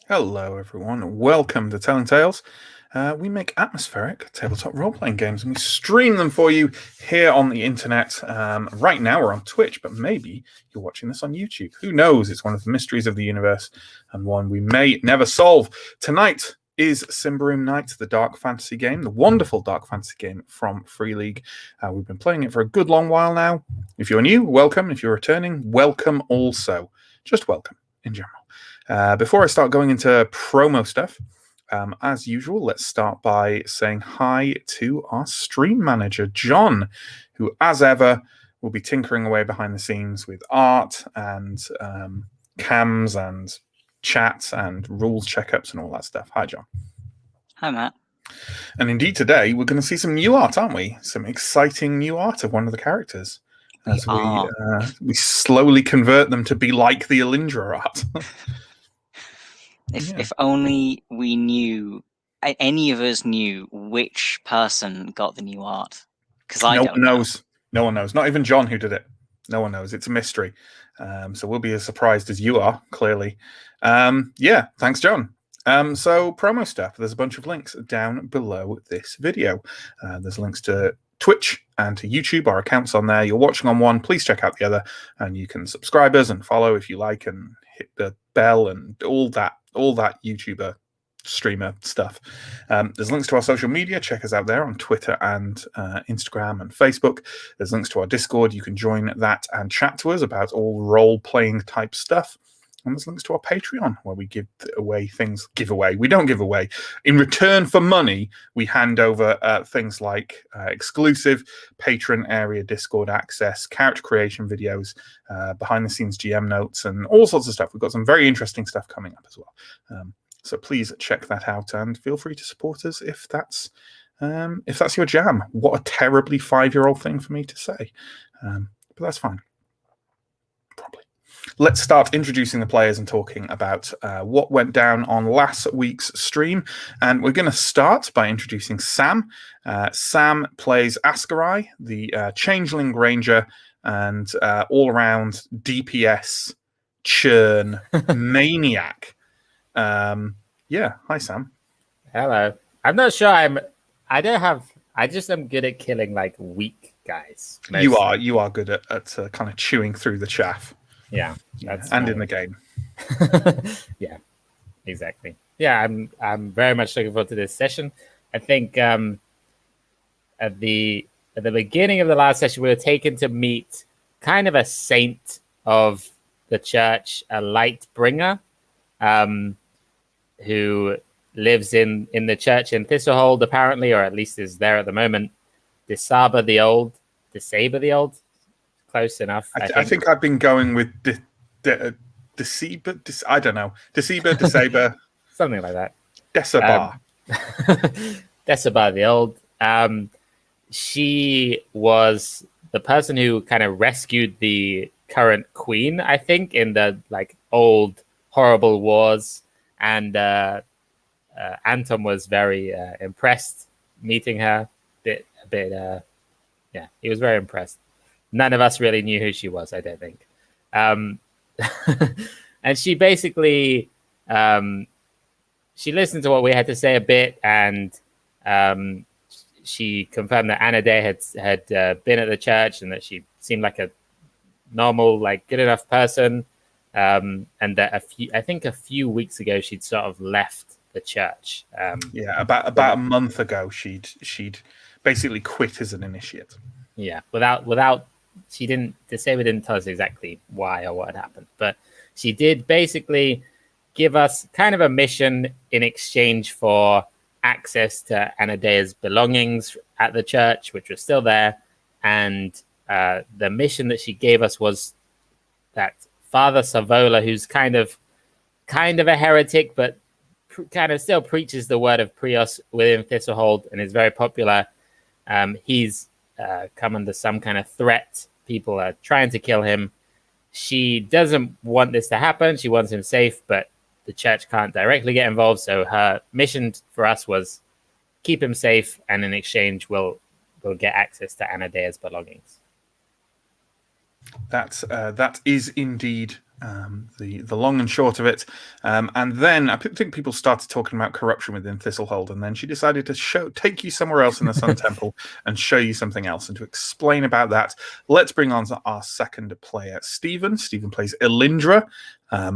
Hello, everyone. Welcome to Telling Tales. We make atmospheric tabletop role-playing games, and we stream them for you here on the internet. Right now, we're on Twitch, but maybe you're watching this on YouTube. Who knows? It's one of the mysteries of the universe, and one we may never solve. Tonight is Symbaroum Night, the dark fantasy game, the wonderful dark fantasy game from Fria Ligan. We've been playing it for a good long while now. If you're new, welcome. If you're returning, welcome also. Just welcome in general. Before I start going into promo stuff, as usual, let's start by saying hi to our stream manager, John, who, as ever, will be tinkering away behind the scenes with art and cams and chats and rules checkups and all that stuff. Hi, John. Hi, Matt. And indeed, today we're going to see some new art, aren't we? Some exciting new art of one of the characters. As we slowly convert them to be like the Alindra art. If only we knew, any of us knew which person got the new art. Because I don't know. No one knows. Not even John, who did it. No one knows. It's a mystery. So we'll be as surprised as you are, clearly. Thanks, John. So promo stuff. There's a bunch of links down below this video. There's links to Twitch and to YouTube. Our accounts on there. You're watching on one. Please check out the other, and you can subscribe us and follow if you like, and hit the bell and all that YouTuber streamer stuff. There's links to our social media. Check us out there on Twitter and Instagram and Facebook. There's links to our Discord. You can join that and chat to us about all role-playing type stuff. And there's links to our Patreon, where we give away things. We don't give away. In return for money, we hand over things like exclusive patron area Discord access, character creation videos, behind-the-scenes GM notes, and all sorts of stuff. We've got some very interesting stuff coming up as well. So please check that out, and feel free to support us if that's your jam. What a terribly 5-year-old thing for me to say, but that's fine. Probably. Let's start introducing the players and talking about what went down on last week's stream. And we're going to start by introducing Sam. Sam plays Askarai, the Changeling Ranger, and all-around DPS churn maniac. Hi, Sam. Hello. I'm not sure I just am good at killing like weak guys. Mostly. You are good at kind of chewing through the chaff. Yeah, and in the game. Yeah, exactly. Yeah, I'm very much looking forward to this session. I think at the beginning of the last session, we were taken to meet kind of a saint of the church, a light bringer, who lives in the church in Thistlehold, apparently, or at least is there at the moment. Desaber the Old. Close enough. I think I've been going with Deceiver. I don't know. Desaber. Something like that. Desabar. Desabar the Old. She was the person who kind of rescued the current queen, I think, in the like old horrible wars. And Anton was very impressed meeting her. He was very impressed. None of us really knew who she was, I don't think. And she basically, she listened to what we had to say a bit, and she confirmed that Anna Day had been at the church and that she seemed like a normal, like good enough person. And that a few weeks ago, she'd sort of left the church. About a month ago, she'd basically quit as an initiate. Yeah, without Desaber didn't tell us exactly why or what had happened, but she did basically give us kind of a mission in exchange for access to Anadea's belongings at the church, which was still there. And the mission that she gave us was that Father Savola, who's kind of a heretic, but kind of still preaches the word of Prios within Thistlehold and is very popular. He's come under some kind of threat. People are trying to kill him. She doesn't want this to happen. She wants him safe, but the church can't directly get involved. So her mission for us was keep him safe, and in exchange, we'll get access to Anadea's belongings. That is indeed the long and short of it. And then I think people started talking about corruption within Thistlehold, and then she decided to take you somewhere else in the Sun Temple and show you something else. And to explain about that, let's bring on our second player, Stephen. Stephen plays Elindra,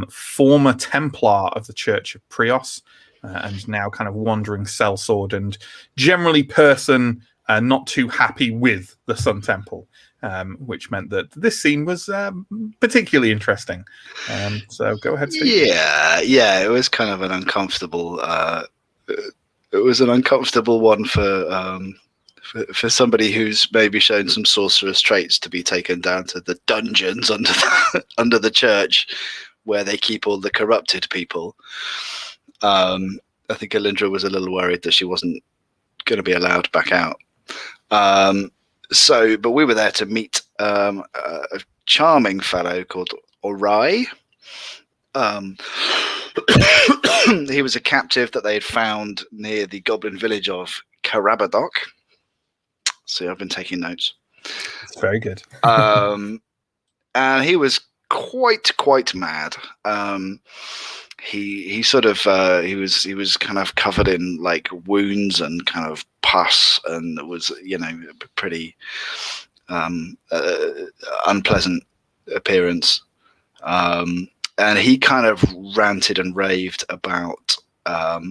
former Templar of the Church of Prios, and now kind of wandering sellsword and generally person not too happy with the Sun Temple. Which meant that this scene was particularly interesting. So go ahead, Steve. Yeah, it was kind of an uncomfortable. It was an uncomfortable one for somebody who's maybe shown some sorceress traits to be taken down to the dungeons under the church, where they keep all the corrupted people. I think Elindra was a little worried that she wasn't going to be allowed back out. But we were there to meet a charming fellow called Orai. He was a captive that they had found near the goblin village of Karabadok. See, I've been taking notes. It's very good. And he was quite mad. He sort of he was kind of covered in like wounds and kind of pus, and it was pretty unpleasant appearance. And he kind of ranted and raved about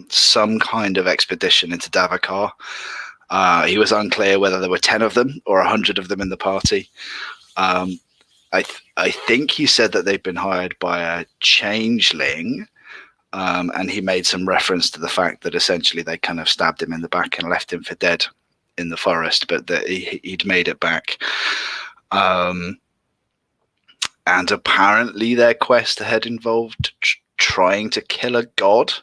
some kind of expedition into Davakar. He was unclear whether there were 10 of them or 100 of them in the party. I think he said that they'd been hired by a changeling. And he made some reference to the fact that essentially they kind of stabbed him in the back and left him for dead in the forest, but that he'd made it back. And apparently their quest had involved trying to kill a god,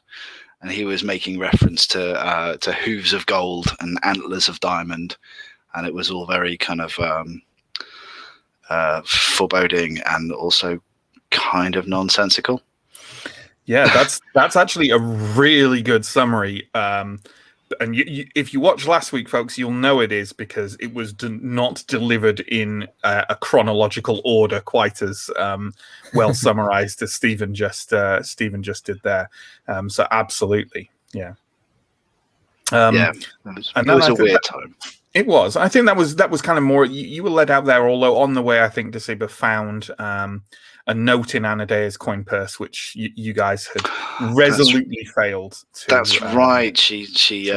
and he was making reference to hooves of gold and antlers of diamond, and it was all very kind of foreboding and also kind of nonsensical. Yeah, that's actually a really good summary. And if you watch last week, folks, you'll know it is, because it was not delivered in a chronological order quite as well summarized as Stephen just did there. So absolutely, yeah. It was a weird time. It was. I think that was kind of more. You were led out there, although on the way, I think Deceiber found a note in Anadea's coin purse, which you guys had resolutely failed to. That's right. She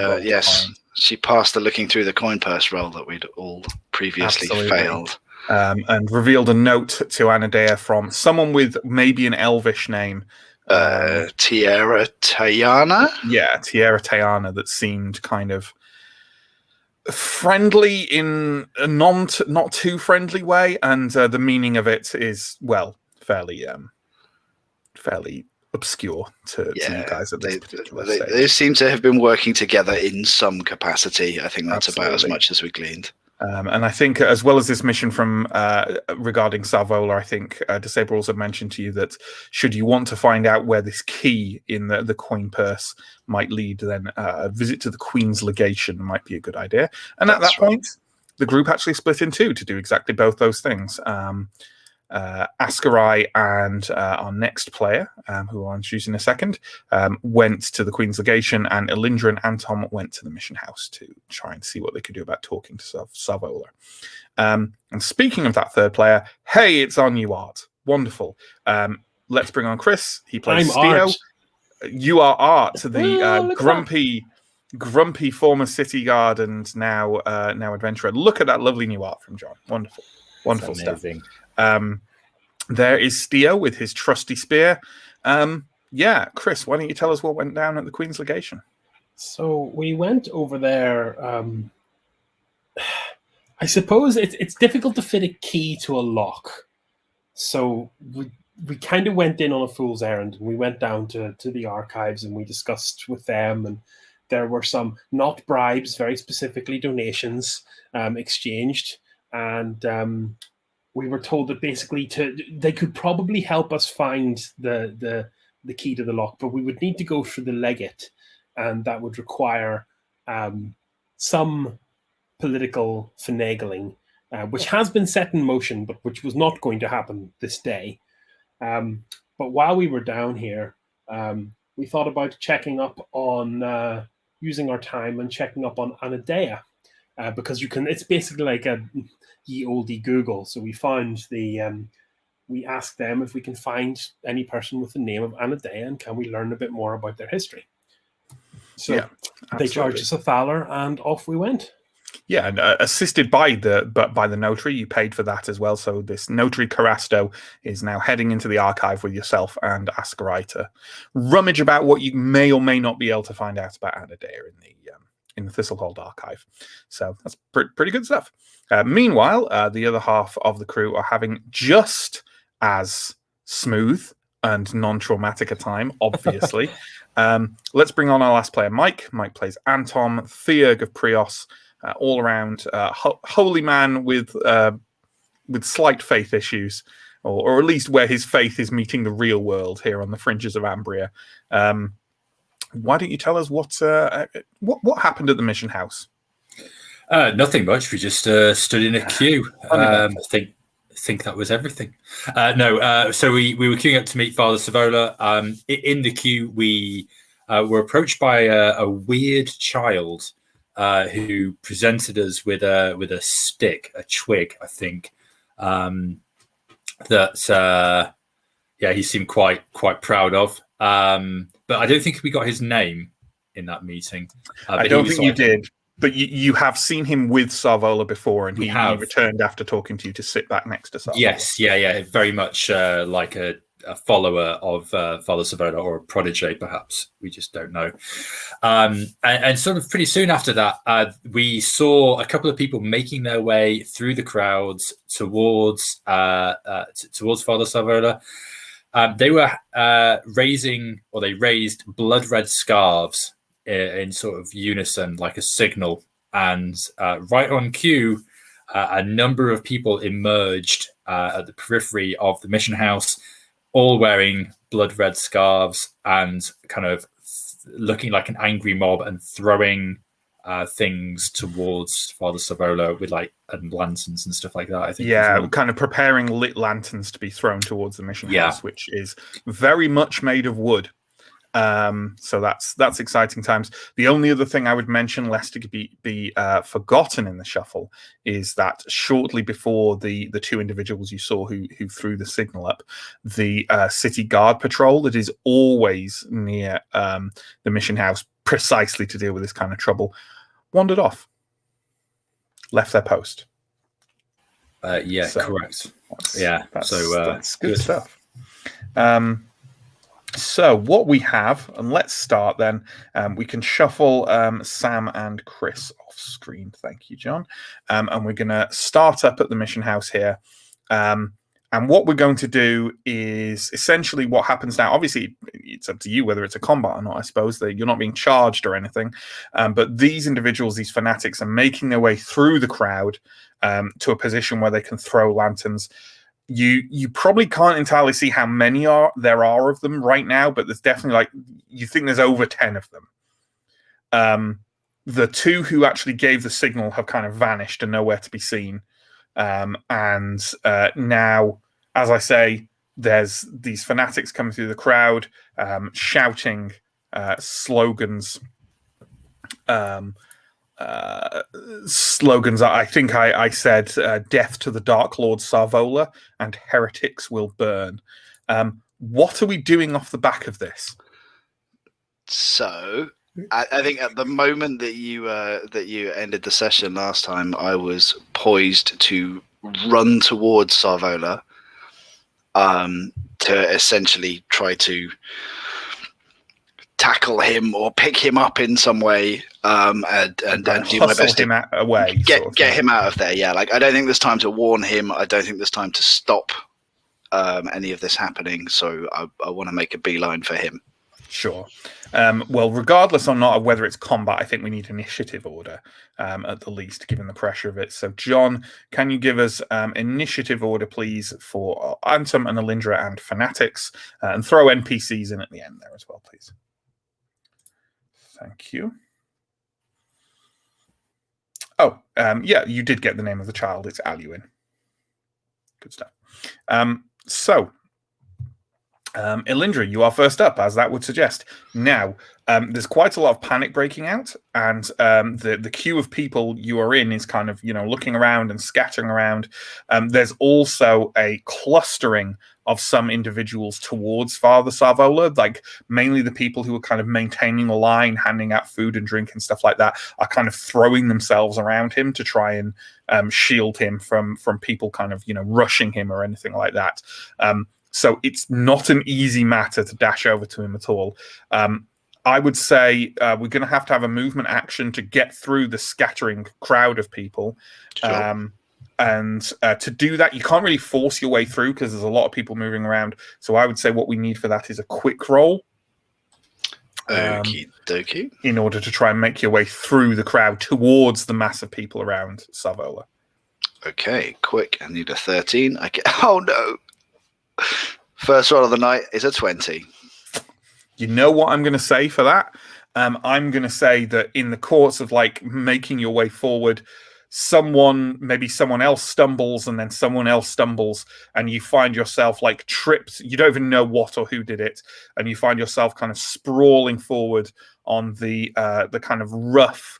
passed the looking through the coin purse roll that we'd all previously failed. And revealed a note to Anadea from someone with maybe an elvish name. Tierra Tayana? Yeah, Tierra Tayana, that seemed kind of friendly in a not too friendly way, and the meaning of it is, well, fairly obscure to you guys at this particular stage. They seem to have been working together in some capacity. I think that's about as much as we gleaned. And I think, as well as this mission from regarding Salvola, I think Deceiber also mentioned to you that should you want to find out where this key in the coin purse might lead, then a visit to the Queen's legation might be a good idea. And at that point, the group actually split in two to do exactly both those things. Askarai and our next player, who I'll introduce in a second, went to the Queen's legation, and Elindra and Anton went to the mission house to try and see what they could do about talking to Salvola. And speaking of that third player, hey, it's our new Art. Wonderful. Let's bring on Chris. He plays Steo. You are Art, the grumpy former city guard and now adventurer. Look at that lovely new art from John. Wonderful stuff. There is Steo with his trusty spear. Chris, why don't you tell us what went down at the Queen's legation? So we went over there. I suppose it's difficult to fit a key to a lock. So we kind of went in on a fool's errand. We went down to the archives and we discussed with them, and there were some not bribes, very specifically donations exchanged, and we were told that basically they could probably help us find the key to the lock, but we would need to go through the legate, and that would require some political finagling which has been set in motion, but which was not going to happen this day. But while we were down here, we thought about checking up on using our time and checking up on Anadea, because you can. It's basically like a ye olde Google. So we found we asked them if we can find any person with the name of Anadea, and can we learn a bit more about their history. So yeah, they charged us a thaler, and off we went. Yeah, and assisted by the notary, you paid for that as well. So this notary Carasto is now heading into the archive with yourself and Ascarai to rummage about what you may or may not be able to find out about Anadea in the Thistlehold archive. So that's pretty good stuff. Meanwhile, the other half of the crew are having just as smooth and non-traumatic a time, obviously. Let's bring on our last player, Mike. Mike plays Anton, Theurg of Prios, all around holy man with slight faith issues, or at least where his faith is meeting the real world here on the fringes of Ambria. Why don't you tell us what happened at the mission house? Nothing much. We just stood in a queue. I think that was everything. So we were queuing up to meet Father Savola. In the queue, we were approached by a weird child who presented us with a stick, a twig, I think. He seemed quite proud of. But I don't think we got his name in that meeting. I don't think you did. But you have seen him with Savola before, and he returned after talking to you to sit back next to Savola. Yes, yeah, very much like a follower of Father Savola, or a protege, perhaps. We just don't know. And sort of pretty soon after that, we saw a couple of people making their way through the crowds towards Father Savola. They were they raised blood red scarves in sort of unison, like a signal, and right on cue, a number of people emerged at the periphery of the mission house, all wearing blood red scarves and kind of looking like an angry mob and throwing things towards Father Savola with and lanterns and stuff like that, I think. Yeah, kind of preparing lit lanterns to be thrown towards the mission house, which is very much made of wood. So that's exciting times. The only other thing I would mention, lest it be forgotten in the shuffle, is that shortly before the two individuals you saw who threw the signal up, the city guard patrol that is always near the mission house precisely to deal with this kind of trouble wandered off, left their post. Correct. That's good stuff. So what we have, and let's start then. We can shuffle Sam and Chris off screen. Thank you, John. And we're going to start up at the mission house here. And what we're going to do is essentially what happens now. Obviously, it's up to you whether it's a combat or not, I suppose. You're not being charged or anything. But these individuals, these fanatics, are making their way through the crowd to a position where they can throw lanterns. You probably can't entirely see how many there are of them right now, but there's definitely you think there's over 10 of them. The two who actually gave the signal have kind of vanished and nowhere to be seen. And now, as I say, there's these fanatics coming through the crowd, shouting slogans. Slogans. I think I said death to the Dark Lord Savola and heretics will burn. What are we doing off the back of this? So I think at the moment that you ended the session last time, I was poised to run towards Savola to essentially try to tackle him or pick him up in some way, and do my best to get him out of there. Yeah, I don't think there's time to warn him. I don't think there's time to stop any of this happening. So I want to make a beeline for him. Sure. Well, regardless or not of whether it's combat, I think we need initiative order at the least, given the pressure of it. So, John, can you give us initiative order, please, for Antum and Alindra and Fanatics, and throw NPCs in at the end there as well, please. Thank you. Oh, yeah, you did get the name of the child. It's Aluin. Good stuff. Elindra, you are first up, as that would suggest. Now, there's quite a lot of panic breaking out, and the queue of people you are in is kind of, looking around and scattering around. There's also a clustering of some individuals towards Father Sarvola, like mainly the people who are kind of maintaining the line, handing out food and drink and stuff like that, are kind of throwing themselves around him to try and shield him from people kind of, rushing him or anything like that. So it's not an easy matter to dash over to him at all. I would say we're going to have a movement action to get through the scattering crowd of people. Sure. And to do that, you can't really force your way through because there's a lot of people moving around. So I would say what we need for that is a quick roll. Okie dokie. In order to try and make your way through the crowd towards the mass of people around Sarvola. Okay, quick. I need a 13. Oh, no. First roll of the night is a 20. You know what I'm going to say for that? I'm going to say that in the course of making your way forward, maybe someone else stumbles and then someone else stumbles and you find yourself tripped. You don't even know what or who did it. And you find yourself kind of sprawling forward on the kind of rough,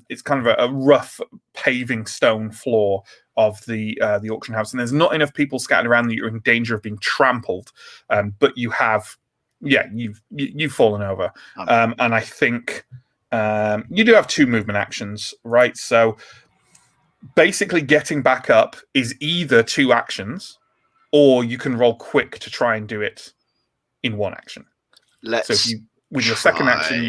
it's kind of a rough paving stone floor of the auction house. And there's not enough people scattered around that you're in danger of being trampled. But you have, you've fallen over. And I think you do have 2 movement actions, right? So basically getting back up is either 2 actions, or you can roll quick to try and do it in 1 action. So if with your second action,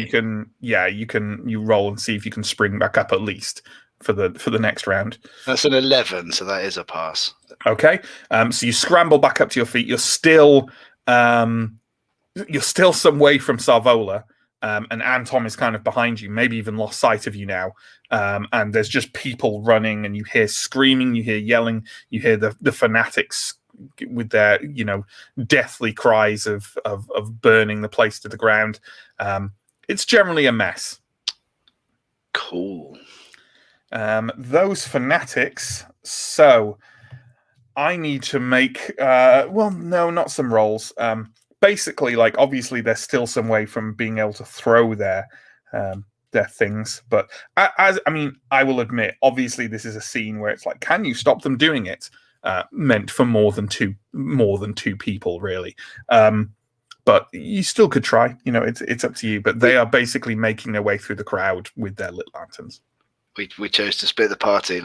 you roll and see if you can spring back up at least for the next round. That's an 11, so that is a pass. Okay. So you scramble back up to your feet. You're still some way from Sarvola. And Anton is kind of behind you, maybe even lost sight of you now. And there's just people running, and you hear screaming, you hear yelling, you hear the fanatics with their, deathly cries of burning the place to the ground. It's generally a mess. Cool. Those fanatics. So I need to make, not some rolls. Basically, obviously, there's still some way from being able to throw their things. But I will admit, obviously, this is a scene where it's can you stop them doing it? Meant for more than two people, really. But you still could try. It's up to you. But they are basically making their way through the crowd with their lit lanterns. We chose to split the party.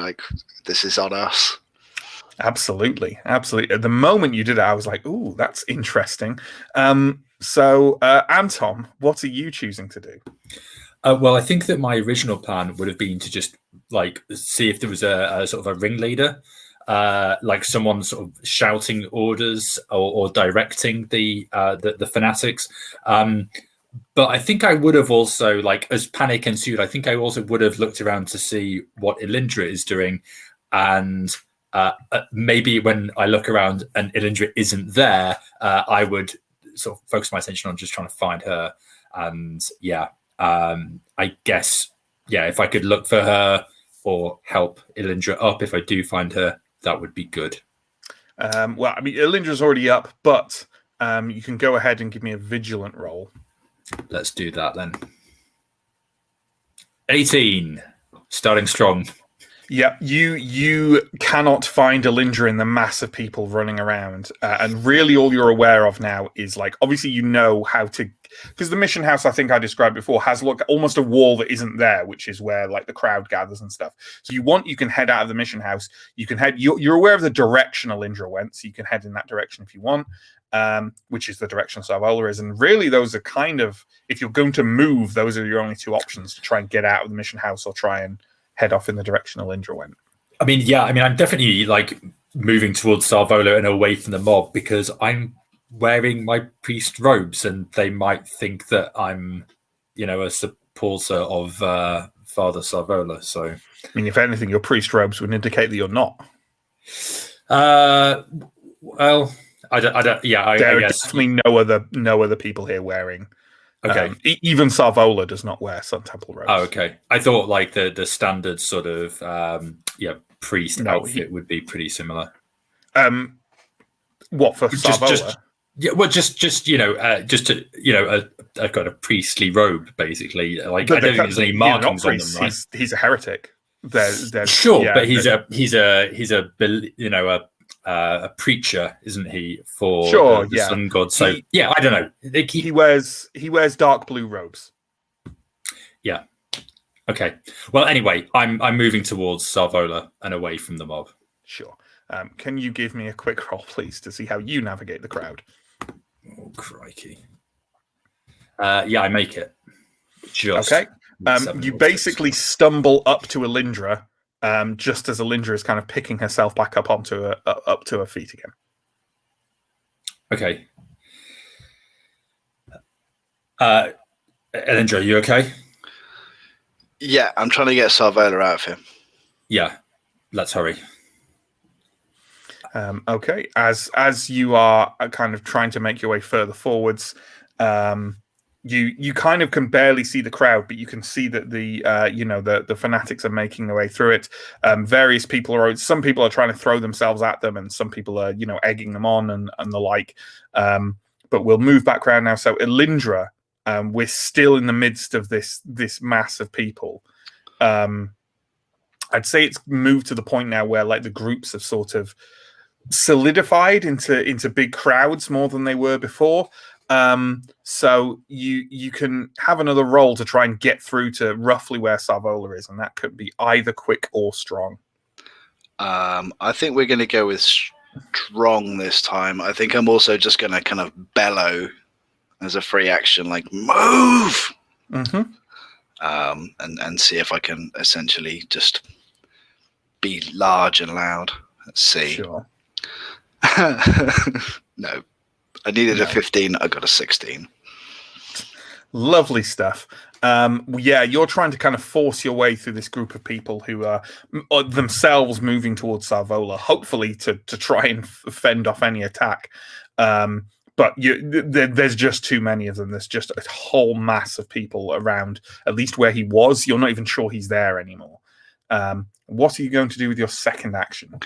This is on us. Absolutely. At the moment you did it, I was like, "Ooh, that's interesting." So, Anton, what are you choosing to do? Well, I think that my original plan would have been to just see if there was a sort of a ringleader, someone sort of shouting orders or directing the fanatics. But I think I would have also, as panic ensued, I think I also would have looked around to see what Elindra is doing, and maybe when I look around and Elindra isn't there, I would sort of focus my attention on just trying to find her. And I guess, if I could look for her or help Elindra up, if I do find her, that would be good. Elindra's already up, but you can go ahead and give me a vigilant roll. Let's do that then. 18, starting strong. Yeah, you cannot find Elindra in the mass of people running around, and really all you're aware of now is obviously you know how to, because the mission house I think I described before has almost a wall that isn't there, which is where the crowd gathers and stuff. So you can head out of the mission house. You can head. You're aware of the direction Elindra went, so you can head in that direction if you want, which is the direction Sarvola is. And really, those are kind of, if you're going to move, those are your only 2 options: to try and get out of the mission house or try and head off in the direction Elindra went. I'm definitely moving towards Sarvola and away from the mob because I'm wearing my priest robes and they might think that I'm, a supporter of Father Sarvola. So, if anything, your priest robes would indicate that you're not. Well, I don't. Yeah, there I are guess definitely no other people here wearing Okay. Even Sarvola does not wear Sun Temple robes. Oh, okay. I thought like the standard sort of priest outfit would be pretty similar. What for Sarvola? Yeah, well, just I've got a priestly robe basically. Like I don't think there's any markings on them, right? He's a heretic. There's sure, yeah, but he's a preacher, isn't he? For the sun god. So I don't know. He wears dark blue robes. Yeah. Okay. Well, anyway, I'm moving towards Sarvola and away from the mob. Sure. Can you give me a quick roll, please, to see how you navigate the crowd? Oh, crikey. I make it. Just okay. You basically stumble up to Alindra, just as Alindra is kind of picking herself back up up to her feet again. Okay. Alindra, are you okay? Yeah, I'm trying to get Sarvola out of here. Yeah, let's hurry. Okay, as you are kind of trying to make your way further forwards, you kind of can barely see the crowd, but you can see that the fanatics are making their way through it. Various people some people are trying to throw themselves at them, and some people are egging them on and the like. But we'll move back around now. So Alindra, we're still in the midst of this mass of people. I'd say it's moved to the point now where like the groups have sort of solidified into big crowds more than they were before. So you can have another roll to try and get through to roughly where Sarvola is, and that could be either quick or strong. I think we're going to go with strong this time. I think I'm also just going to kind of bellow as a free action, like move, and see if I can essentially just be large and loud. Let's see. Sure. No, I needed a 15. I got a 16. Lovely stuff. You're trying to kind of force your way through this group of people who are themselves moving towards Sarvola, hopefully to try and fend off any attack. But there's just too many of them. There's just a whole mass of people around, at least where he was. You're not even sure he's there anymore. What are you going to do with your second action?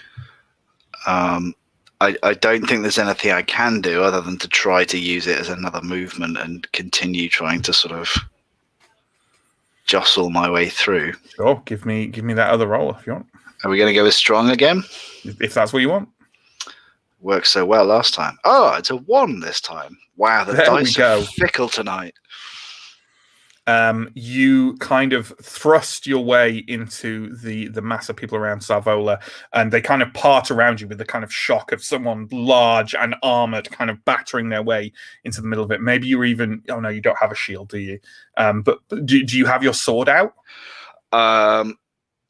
I don't think there's anything I can do other than to try to use it as another movement and continue trying to sort of jostle my way through. Sure, give me that other roll if you want. Are we going to go with strong again? If that's what you want. Worked so well last time. Oh, it's a 1 this time. Wow, the dice are fickle tonight. You kind of thrust your way into the mass of people around Sarvola, and they kind of part around you with the kind of shock of someone large and armored kind of battering their way into the middle of it. Maybe you're even... Oh, no, you don't have a shield, do you? But do you have your sword out?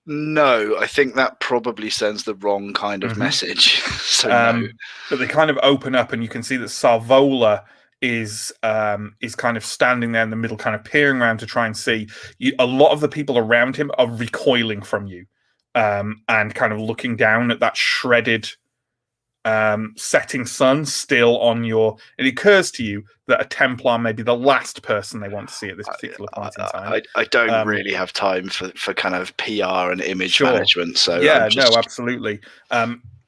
No, I think that probably sends the wrong kind of message. So no. But they kind of open up, and you can see that Sarvola is kind of standing there in the middle, kind of peering around to try and see. A lot of the people around him are recoiling from you, and kind of looking down at that shredded setting sun still on your... It occurs to you that a Templar may be the last person they want to see at this particular point in time. I don't really have time for kind of PR and image management. So no, absolutely.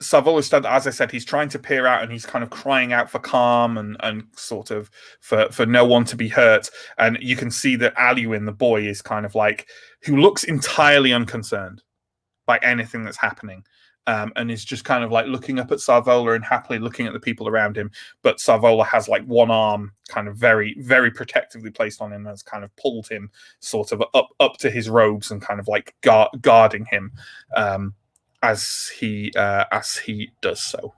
Sarvola, as I said, he's trying to peer out, and he's kind of crying out for calm and sort of for no one to be hurt. And you can see that Aluin, the boy, is kind of like, who looks entirely unconcerned by anything that's happening. And is just kind of like looking up at Sarvola and happily looking at the people around him. But Sarvola has like one arm kind of very, very protectively placed on him, and has kind of pulled him sort of up to his robes and kind of like guarding him as he does so.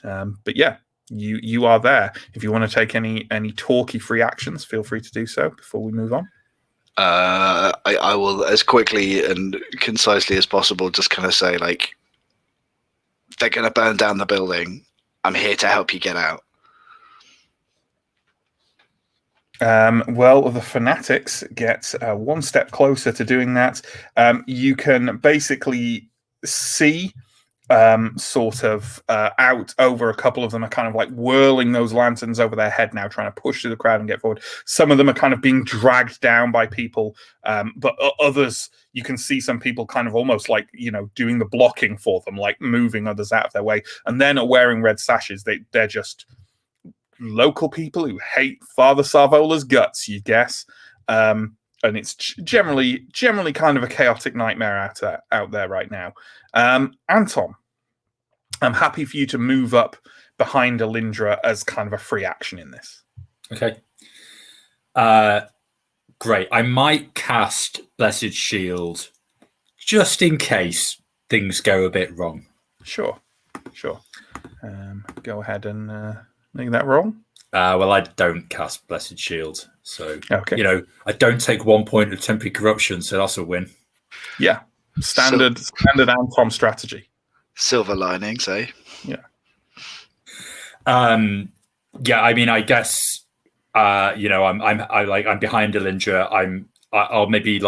But yeah, you are there. If you want to take any talky free actions, feel free to do so before we move on. I will, as quickly and concisely as possible, just kind of say, like, they're going to burn down the building. I'm here to help you get out. Well, the fanatics get one step closer to doing that. You can basically see sort of out over. A couple of them are kind of like whirling those lanterns over their head now, trying to push through the crowd and get forward. Some of them are kind of being dragged down by people, but others, you can see some people kind of almost like, doing the blocking for them, like moving others out of their way. And they're not wearing red sashes. They're just local people who hate Father Sarvola's guts, you guess. And it's generally kind of a chaotic nightmare out there right now. Anton, I'm happy for you to move up behind Alindra as kind of a free action in this. Okay. Great. I might cast Blessed Shield just in case things go a bit wrong. Sure. Go ahead and make that roll. Well, I don't cast Blessed Shield, so okay. I don't take 1 point of temporary corruption, so that's a win. Yeah, standard Anton strategy. Silver linings, eh? Yeah. Yeah. I mean, I guess I'm behind Alindra. I'll maybe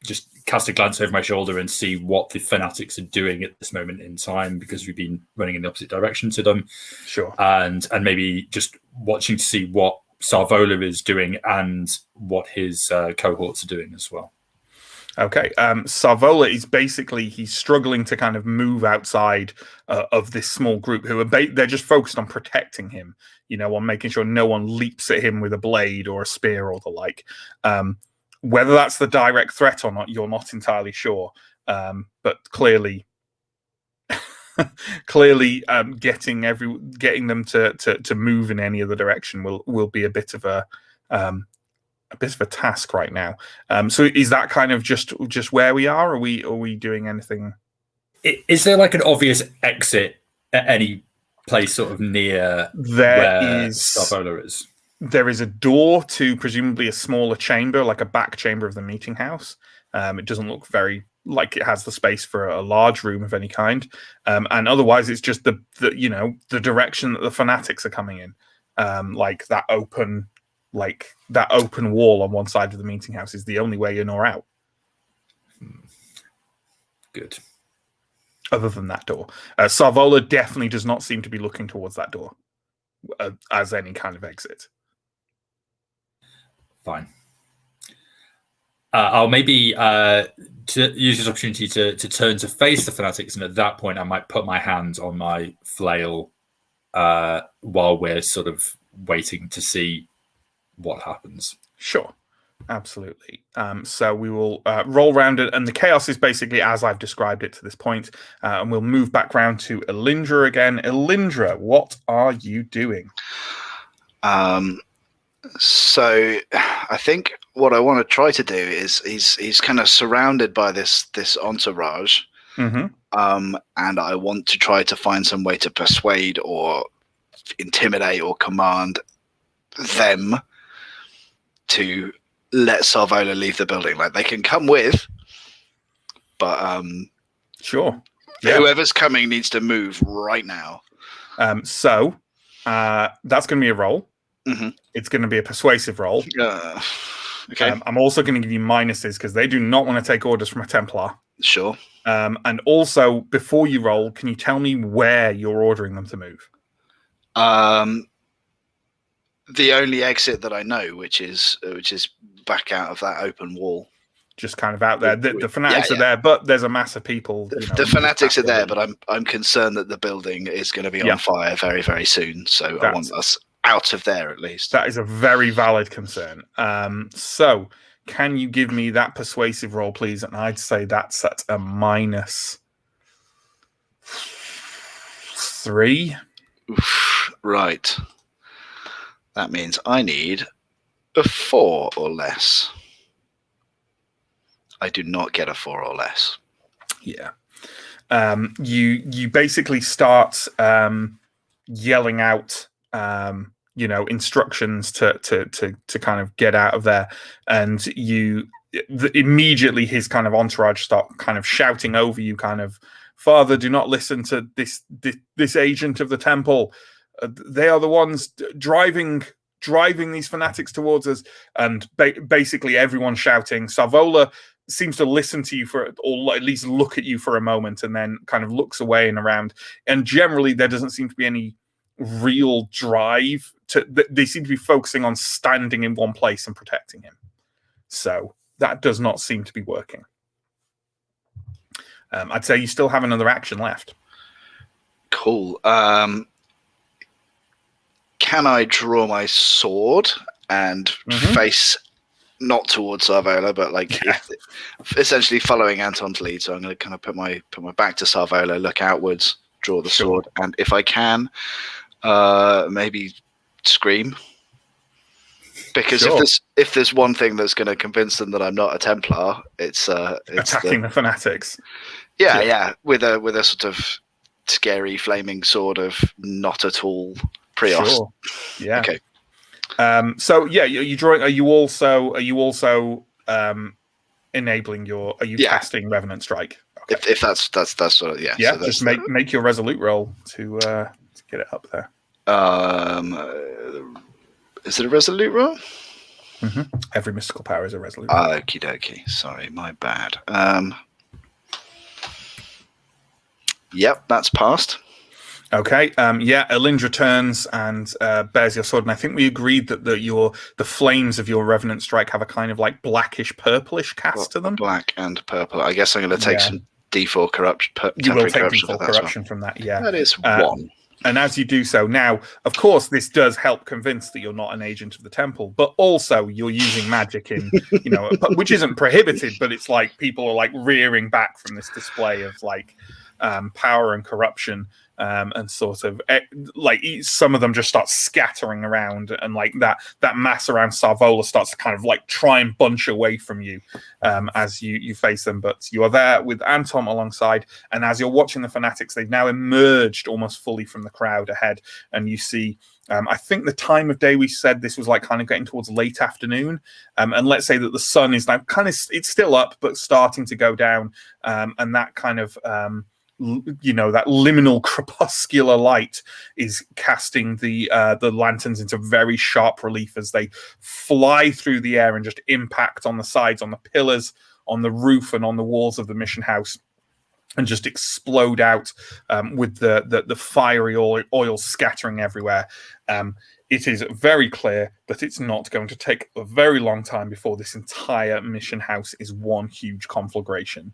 just cast a glance over my shoulder and see what the fanatics are doing at this moment in time, because we've been running in the opposite direction to them. Sure. And maybe just watching to see what Sarvola is doing and what his cohorts are doing as well. Okay. Sarvola is he's struggling to kind of move outside of this small group who are they're just focused on protecting him, on making sure no one leaps at him with a blade or a spear or the like. Whether that's the direct threat or not, you're not entirely sure. But clearly, getting them to move in any other direction will be a bit of a task right now. So is that kind of just where we are? Are we doing anything? Is there an obvious exit at any place sort of near where Sarvola is? There is a door to presumably a smaller chamber, like a back chamber of the meeting house. It doesn't look very like it has the space for a large room of any kind. And otherwise, it's just the direction that the fanatics are coming in. Like that open wall on one side of the meeting house is the only way in or out. Good. Other than that door. Sarvola definitely does not seem to be looking towards that door as any kind of exit. Fine. I'll maybe to use this opportunity to turn to face the fanatics, and at that point I might put my hand on my flail while we're sort of waiting to see what happens. Sure. Absolutely. So we will roll round it, and the chaos is basically as I've described it to this point, and we'll move back round to Alindra again. Alindra, what are you doing? So I think what I want to try to do is he's kind of surrounded by this entourage, and I want to try to find some way to persuade or intimidate or command them to let Sarvola leave the building. Like, they can come with, but sure, yeah. Whoever's coming needs to move right now. So that's going to be a roll. It's going to be a persuasive roll. Okay. I'm also going to give you minuses because they do not want to take orders from a Templar. Sure. And also, before you roll, can you tell me where you're ordering them to move? The only exit that I know, which is back out of that open wall. Just kind of out there. The fanatics are there, but there's a mass of people. The fanatics are there, but I'm concerned that the building is going to be on fire very, very soon. So I want us out of there at least. That is a very valid concern. So can you give me that persuasive roll, please? And I'd say that's at a -3. Oof, right. That means I need a 4 or less. I do not get a 4 or less. Yeah. You basically start yelling out instructions to kind of get out of there, and immediately his kind of entourage start kind of shouting over you, kind of, "Father, do not listen to this agent of the temple. They are the ones driving these fanatics towards us." And basically everyone shouting. Sarvola seems to listen to you or at least look at you for a moment, and then kind of looks away and around. And generally, there doesn't seem to be any real drive they seem to be focusing on standing in one place and protecting him. So that does not seem to be working. I'd say you still have another action left. Cool. Can I draw my sword and face not towards Sarvola, but like essentially following Anton's lead? So I'm going to kind of put my back to Sarvola, look outwards, draw the sword, and if I can, maybe scream. Because if there's one thing that's going to convince them that I'm not a Templar, it's attacking the fanatics. Yeah, with a sort of scary flaming sword of not at all Prios. Sure. Yeah. Okay. So yeah, you drawing. Are you also enabling your? Are you casting Revenant Strike? Okay. If that's sort of Yeah. So just make your resolute roll to get it up there. Is it a resolute roll? Every mystical power is a resolute roll. Okie dokie. Sorry, my bad. Yep, that's passed. Okay. Elindra turns and bears your sword, and I think we agreed that the flames of your Revenant Strike have a kind of like blackish purplish cast to them. Black and purple. I guess I'm going to take some D4 corruption. You will take D4 corruption from that. Yeah, that is one. And as you do so, now, of course, this does help convince that you're not an agent of the temple, but also you're using magic in, which isn't prohibited, but it's like people are like rearing back from this display of like power and corruption, and sort of like some of them just start scattering around, and like that mass around Sarvola starts to kind of like try and bunch away from you as you face them. But you are there with Anton alongside, and as you're watching the fanatics, they've now emerged almost fully from the crowd ahead, and you see I think the time of day we said this was like kind of getting towards late afternoon, and let's say that the sun is now kind of, it's still up but starting to go down, and that kind of that liminal crepuscular light is casting the lanterns into very sharp relief as they fly through the air and just impact on the sides, on the pillars, on the roof, and on the walls of the mission house, and just explode out with the fiery oil scattering everywhere. It is very clear that it's not going to take a very long time before this entire mission house is one huge conflagration.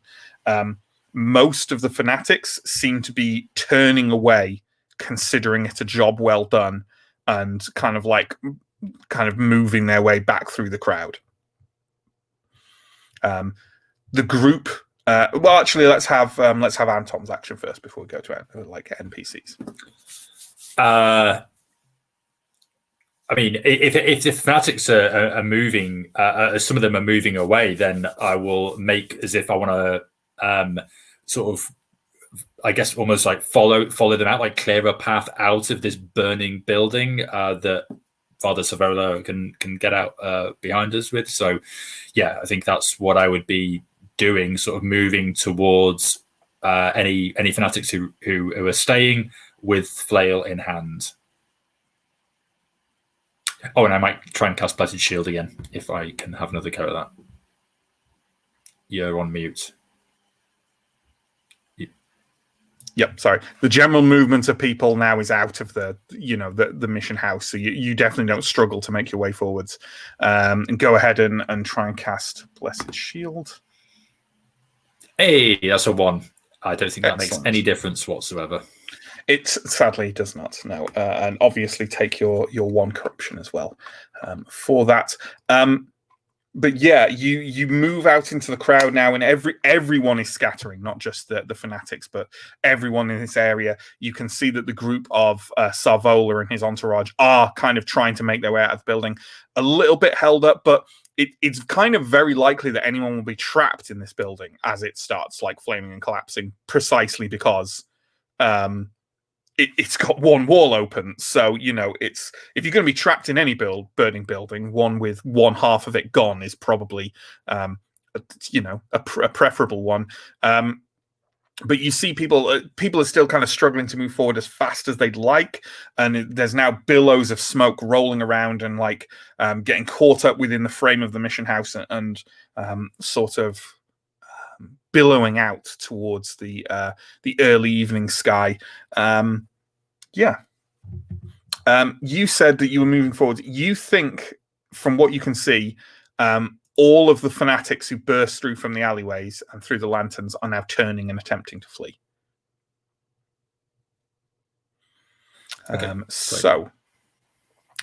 Most of the fanatics seem to be turning away, considering it a job well done, and kind of moving their way back through the crowd. The group. Well, actually, let's have Anton's action first before we go to NPCs. I mean, if the fanatics are moving, some of them are moving away, then I will make as if I want to sort of, I guess, almost like follow them out, like clear a path out of this burning building that Father Savola can get out behind us with. So, yeah, I think that's what I would be doing, sort of moving towards any fanatics who are staying with flail in hand. Oh, and I might try and cast Blessed Shield again if I can have another go at that. You're on mute. Yep, sorry. The general movement of people now is out of the mission house, so you definitely don't struggle to make your way forwards. And go ahead and try and cast Blessed Shield. Hey, that's a 1. I don't think that Excellent. makes any difference whatsoever. It sadly does not, no. And obviously take your 1 corruption as well for that. But yeah, you move out into the crowd now, and everyone is scattering, not just the fanatics, but everyone in this area. You can see that the group of Sarvola and his entourage are kind of trying to make their way out of the building. A little bit held up, but it's kind of very likely that anyone will be trapped in this building as it starts like flaming and collapsing, precisely because it's got one wall open. So, it's, if you're going to be trapped in any burning building, one with one half of it gone is probably, a preferable one. But you see people are still kind of struggling to move forward as fast as they'd like. And there's now billows of smoke rolling around and getting caught up within the frame of the mission house and sort of billowing out towards the early evening sky. You said that you were moving forward. You think, from what you can see, all of the fanatics who burst through from the alleyways and through the lanterns are now turning and attempting to flee. Okay,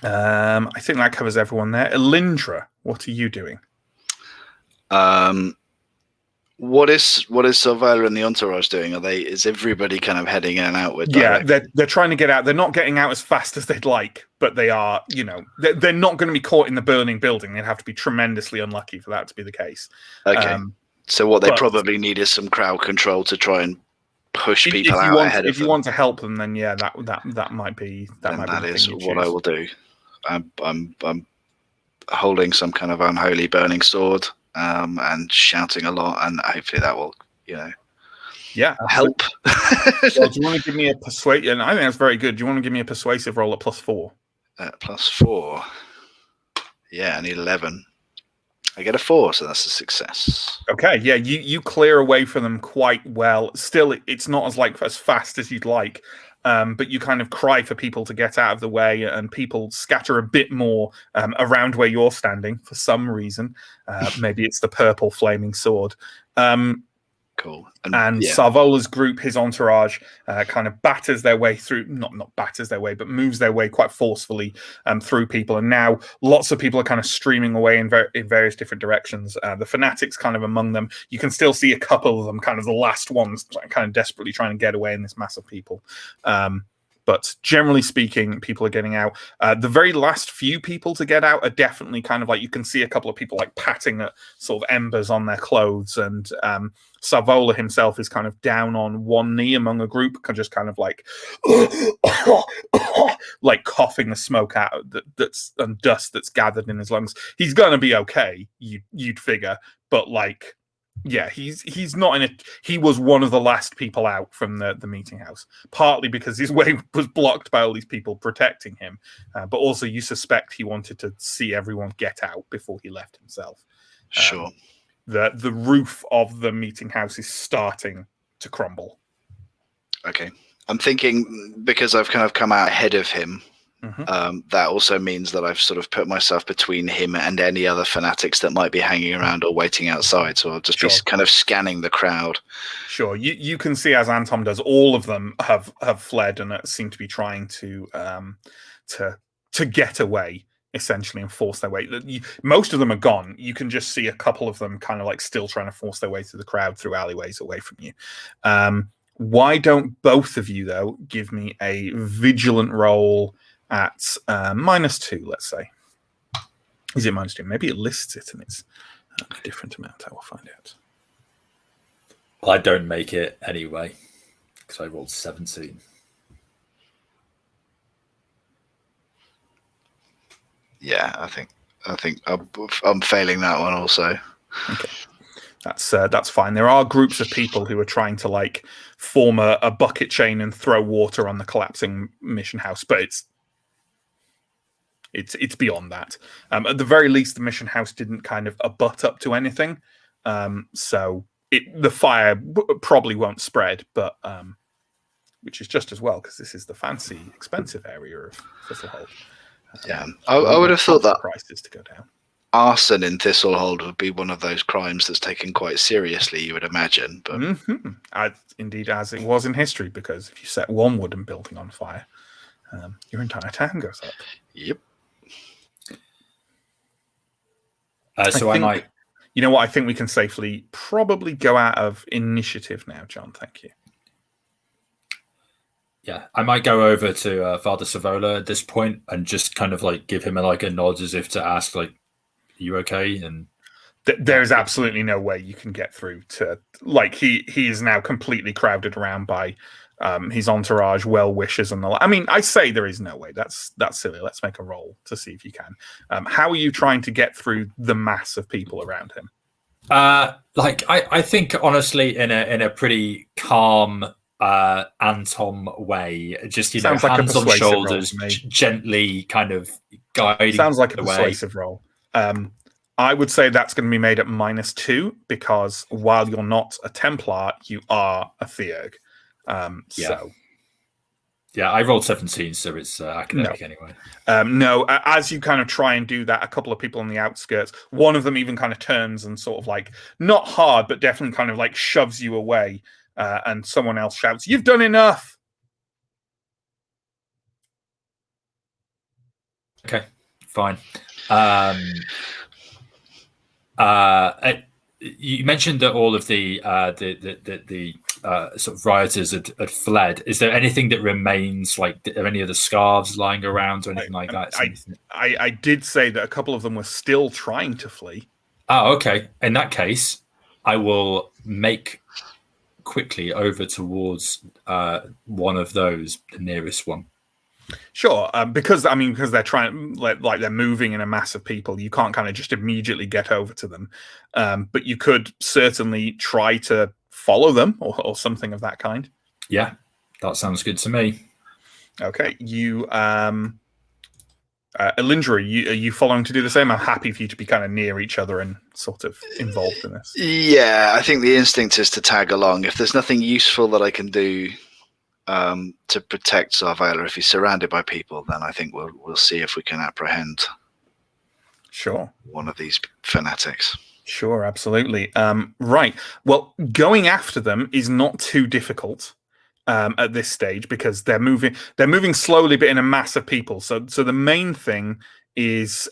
I think that covers everyone there. Elindra, what are you doing? What is Silvala and the entourage doing? Is everybody kind of heading in and outward? Yeah, they're trying to get out. They're not getting out as fast as they'd like, but they are, they're not going to be caught in the burning building. They'd have to be tremendously unlucky for that to be the case. Okay. So what they probably need is some crowd control to try and push people out ahead of them. If you want to help them, then yeah, that might be that is what I will do. I'm holding some kind of unholy burning sword, and shouting a lot, and hopefully that will, help. Well, do you want to give me a persuasion? I think that's very good. Do you want to give me a persuasive roll at +4? +4. Yeah, I need 11. I get a 4, so that's a success. Okay, yeah, you clear away from them quite well. Still, it's not as fast as you'd like, but you kind of cry for people to get out of the way, and people scatter a bit more around where you're standing for some reason. Maybe it's the purple flaming sword. Cool. And Sarvola's group, his entourage, kind of batters their way through, not batters their way, but moves their way quite forcefully through people. And now lots of people are kind of streaming away in various different directions. The fanatics kind of among them. You can still see a couple of them, kind of the last ones, kind of desperately trying to get away in this mass of people. But generally speaking, people are getting out. The very last few people to get out are definitely kind of like, you can see a couple of people like patting at sort of embers on their clothes. And Sarvola himself is kind of down on one knee among a group, just kind of like, like coughing the smoke out and dust that's gathered in his lungs. He's going to be okay, you'd figure. But like, yeah, he's not in it. He was one of the last people out from the meeting house, partly because his way was blocked by all these people protecting him, but also you suspect he wanted to see everyone get out before he left himself. Sure. The roof of the meeting house is starting to crumble. Okay. I'm thinking, because I've kind of come out ahead of him, that also means that I've sort of put myself between him and any other fanatics that might be hanging around or waiting outside. So I'll just be kind of scanning the crowd. Sure. You can see, as Anton does, all of them have fled and seem to be trying to get away, essentially, and force their way. Most of them are gone. You can just see a couple of them kind of like still trying to force their way through the crowd, through alleyways away from you. Why don't both of you, though, give me a vigilant roll at -2, let's say. Is it -2? Maybe it lists it and it's a different amount. I will find out. Well, I don't make it anyway because I rolled 17. Yeah, I think I'm failing that one also. Okay. That's fine. There are groups of people who are trying to like form a bucket chain and throw water on the collapsing mission house, but it's beyond that. At the very least, the mission house didn't kind of abut up to anything, so the fire probably won't spread. But which is just as well, because this is the fancy, expensive area of Thistlehold. Yeah, I would have thought that prices to go down. Arson in Thistlehold would be one of those crimes that's taken quite seriously, you would imagine. But indeed, as it was in history, because if you set one wooden building on fire, your entire town goes up. Yep. I might. You know what? I think we can safely probably go out of initiative now, John. Thank you. Yeah, I might go over to Father Savola at this point and just kind of like give him a nod as if to ask, like, "Are you okay?" And there's absolutely no way you can get through to, like, he is now completely crowded around by his entourage, well-wishers, and the like. I mean, I say there is no way. That's silly. Let's make a roll to see if you can. How are you trying to get through the mass of people around him? I think honestly, in a pretty calm, Anton way, just hands on shoulders, gently kind of guiding. Sounds like a persuasive role. I would say that's going to be made at -2 because while you're not a Templar, you are a Theurg. So. Yeah, I rolled 17, so it's academic anyway. No, as you kind of try and do that, a couple of people on the outskirts, one of them even kind of turns and sort of like, not hard, but definitely kind of like shoves you away. And someone else shouts, "You've done enough!" Okay, fine. You mentioned that all of the sort of rioters had fled. Is there anything that remains? Like, are any of the scarves lying around or anything like that? I did say that a couple of them were still trying to flee. Oh, okay. In that case, I will make quickly over towards one of those, the nearest one. Sure, because they're trying, like they're moving in a mass of people, you can't kind of just immediately get over to them, but you could certainly try to follow them or something of that kind. Yeah, that sounds good to me. Okay, you, Elindra, are you following to do the same? I'm happy for you to be kind of near each other and sort of involved in this. Yeah, I think the instinct is to tag along. If there's nothing useful that I can do to protect Zarvala, if he's surrounded by people, then I think we'll see if we can apprehend one of these fanatics. Sure, absolutely. Right. Well, going after them is not too difficult at this stage because they're moving slowly, but in a mass of people. So the main thing is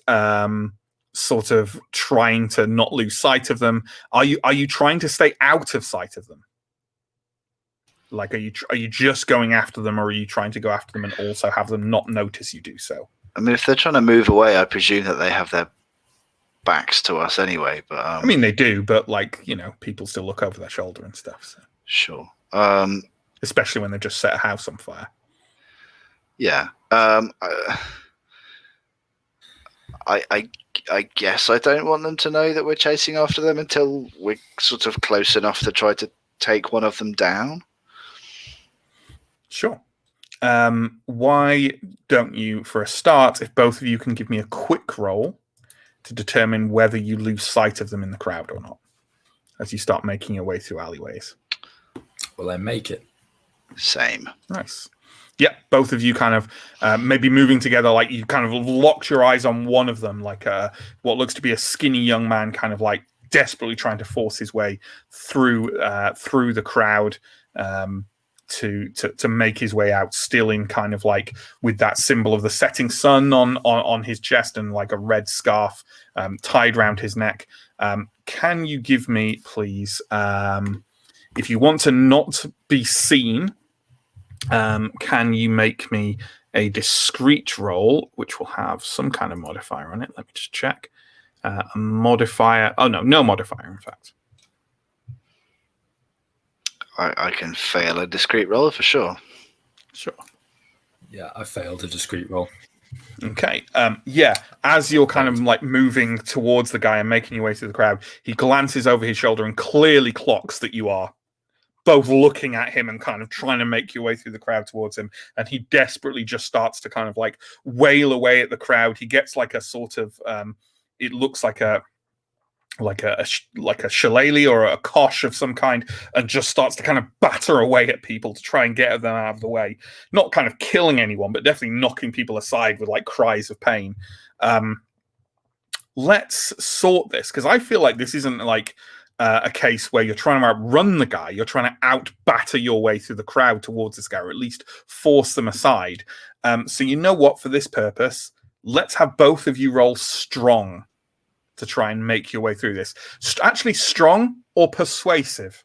sort of trying to not lose sight of them. Are you trying to stay out of sight of them? Like, are you just going after them, or are you trying to go after them and also have them not notice you do so? I mean, if they're trying to move away, I presume that they have their backs to us anyway. But I mean, they do, but like, people still look over their shoulder and stuff. So. Sure. Especially when they've just set a house on fire. Yeah. I guess I don't want them to know that we're chasing after them until we're sort of close enough to try to take one of them down. Sure. Why don't you, for a start, if both of you can give me a quick roll to determine whether you lose sight of them in the crowd or not, as you start making your way through alleyways. Will I make it? Same. Nice. Yeah, both of you kind of maybe moving together, like you kind of locked your eyes on one of them, like what looks to be a skinny young man, kind of like desperately trying to force his way through the crowd. To make his way out, still in kind of like with that symbol of the setting sun on his chest and like a red scarf tied around his neck. Can you give me, please, if you want to not be seen, can you make me a discreet roll, which will have some kind of modifier on it? Let me just check. A modifier. Oh, no modifier, in fact. I can fail a discreet roll for sure. Sure. Yeah, I failed a discreet roll. Okay. Yeah, as you're kind of like moving towards the guy and making your way through the crowd, he glances over his shoulder and clearly clocks that you are both looking at him and kind of trying to make your way through the crowd towards him. And he desperately just starts to kind of like wail away at the crowd. He gets like a sort of, it looks like a shillelagh or a kosh of some kind, and just starts to kind of batter away at people to try and get them out of the way. Not kind of killing anyone, but definitely knocking people aside with like cries of pain. Let's sort this, because I feel like this isn't like a case where you're trying to outrun the guy. You're trying to out-batter your way through the crowd towards this guy, or at least force them aside. So you know what, for this purpose, let's have both of you roll strong to try and make your way through this. Actually, strong or persuasive?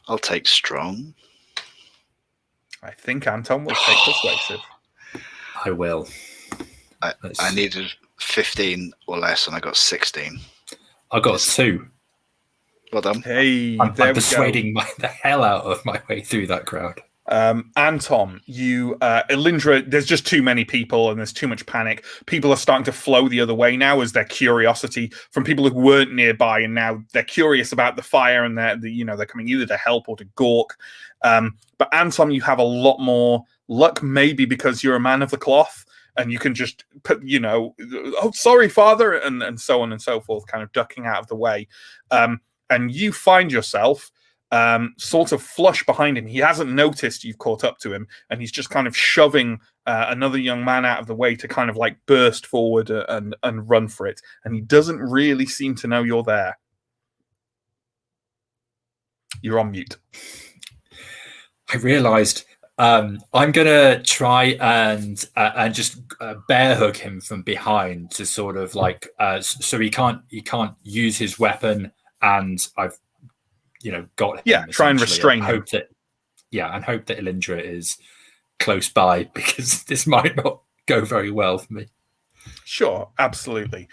I'll take strong. I think Anton will take persuasive. I will. I needed 15 or less, and I got 16. I got 2. Well done. Hey, I'm persuading the hell out of my way through that crowd. Anton, Elindra, there's just too many people and there's too much panic. People are starting to flow the other way now as their curiosity from people who weren't nearby, and now they're curious about the fire, and they're coming either to help or to gawk. But Anton, you have a lot more luck, maybe because you're a man of the cloth, and you can just put, oh, sorry, father, and so on and so forth, kind of ducking out of the way. And you find yourself sort of flush behind him. He hasn't noticed you've caught up to him, and he's just kind of shoving another young man out of the way to kind of like burst forward and run for it. And he doesn't really seem to know you're there. You're on mute. I realized I'm gonna try and just bear hug him from behind to sort of like so he can't use his weapon, and I've got him. Try and restrain him. And hope that Elindra is close by, because this might not go very well for me. Sure, absolutely.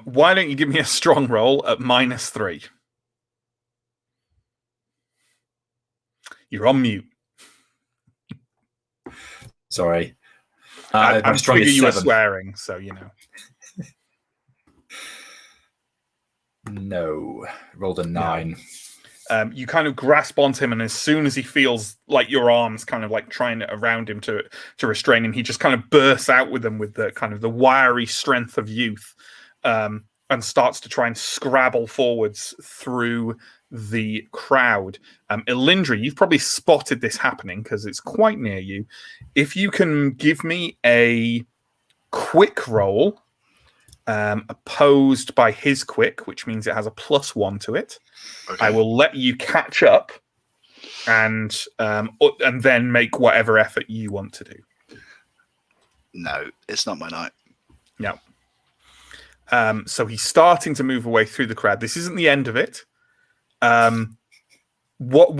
Why don't you give me a strong roll at -3? You're on mute. Sorry. I'm strong as 7. You were swearing, so No. Rolled a 9. You kind of grasp onto him, and as soon as he feels like your arms kind of like trying around him to restrain him, he just kind of bursts out with them with the kind of the wiry strength of youth, and starts to try and scrabble forwards through the crowd. Elindra, you've probably spotted this happening because it's quite near you. If you can give me a quick roll, opposed by his quick, which means it has a +1 to it. Okay. I will let you catch up and then make whatever effort you want to do. No, it's not my night. No. So he's starting to move away through the crowd. This isn't the end of it. What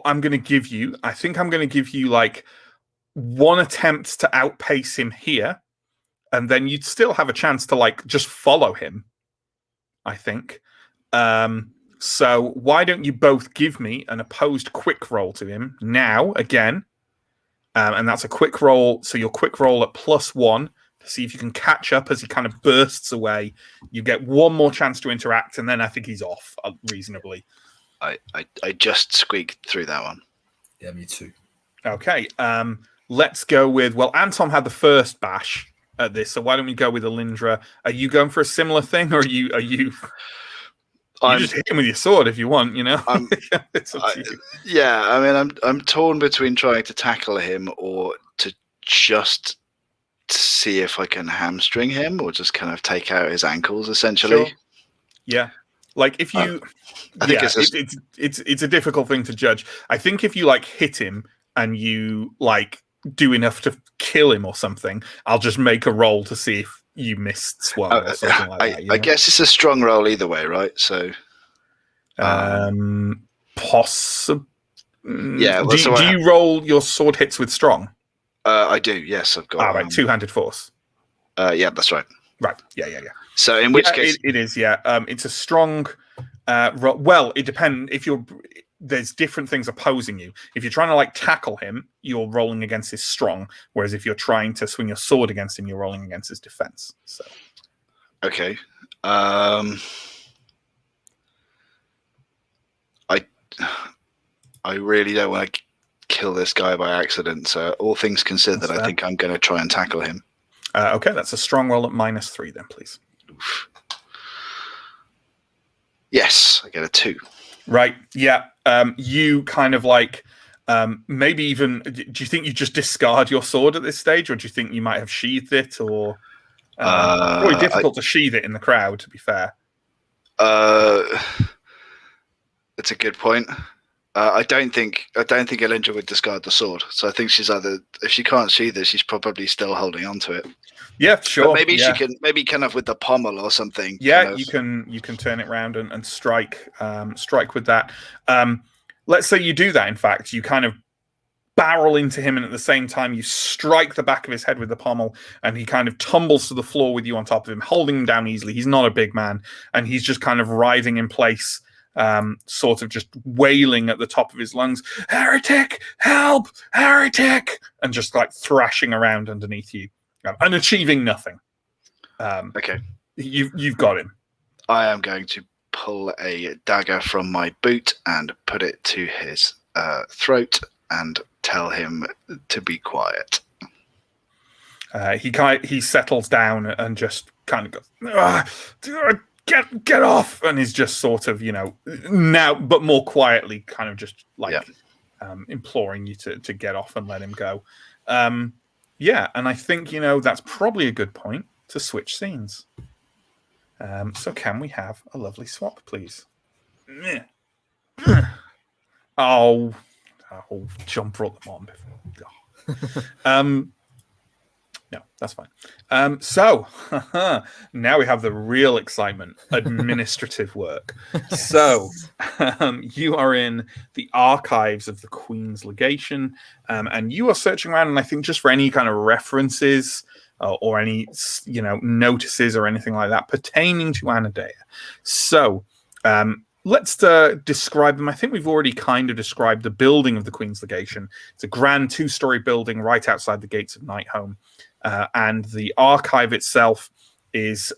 I'm going to give you, I think I'm going to give you like one attempt to outpace him here, and then you'd still have a chance to like just follow him, I think. So why don't you both give me an opposed quick roll to him now again? And that's a quick roll. So your quick roll at +1 to see if you can catch up as he kind of bursts away. You get one more chance to interact, and then I think he's off reasonably. I just squeaked through that one. Yeah, me too. Okay. Let's go with, well, Anton had the first bash at this, so why don't we go with Elindra? Are you going for a similar thing, or are you just hit him with your sword if you want, It's up to you. Yeah, I mean, I'm torn between trying to tackle him or to just see if I can hamstring him, or just kind of take out his ankles, essentially. Sure. Yeah, like if you, I think it's a difficult thing to judge. I think if you like hit him and you like do enough to kill him or something, I'll just make a roll to see if you missed one or something like that. I guess it's a strong roll either way, right? So, possible. Yeah. Do you roll your sword hits with strong? I do. Yes, I've got. Right, two-handed force. Yeah, that's right. Right. Yeah. So, in which case, it is. Yeah. It's a strong. Well, it depends if you're. There's different things opposing you. If you're trying to like tackle him, you're rolling against his strong. Whereas if you're trying to swing your sword against him, you're rolling against his defense. So, okay. I really don't want to kill this guy by accident. So, all things considered, I think I'm going to try and tackle him. Okay, that's a strong roll at -3 then, please. Oof. Yes, I get a 2. Right. Yeah. You kind of like maybe even. Do you think you just discard your sword at this stage, or do you think you might have sheathed it, or probably difficult to sheathe it in the crowd? To be fair, it's a good point. I don't think Elindra would discard the sword. So I think she's either, if she can't sheathe it, she's probably still holding on to it. Yeah, sure. But maybe she can, maybe kind of with the pommel or something. Yeah, you can turn it around and strike with that. Let's say you do that. In fact, you kind of barrel into him, and at the same time you strike the back of his head with the pommel, and he kind of tumbles to the floor with you on top of him, holding him down easily. He's not a big man, and he's just kind of writhing in place, sort of just wailing at the top of his lungs, "Heretic, help, heretic," and just like thrashing around underneath you, and achieving nothing. Okay. You've got him. I am going to pull a dagger from my boot and put it to his throat and tell him to be quiet. he settles down and just kind of goes, get off, and is just sort of, now, but more quietly, kind of just like imploring you to get off and let him go. Yeah, and I think that's probably a good point to switch scenes. So can we have a lovely swap, please? Oh, John brought them on before. No, that's fine. So now we have the real excitement, administrative work. Yes. So you are in the archives of the Queen's Legation, and you are searching around, and I think just for any kind of references or any notices or anything like that pertaining to Anadea. So let's describe them. I think we've already kind of described the building of the Queen's Legation. It's a grand 2-story building right outside the gates of Nightholme. And the archive itself is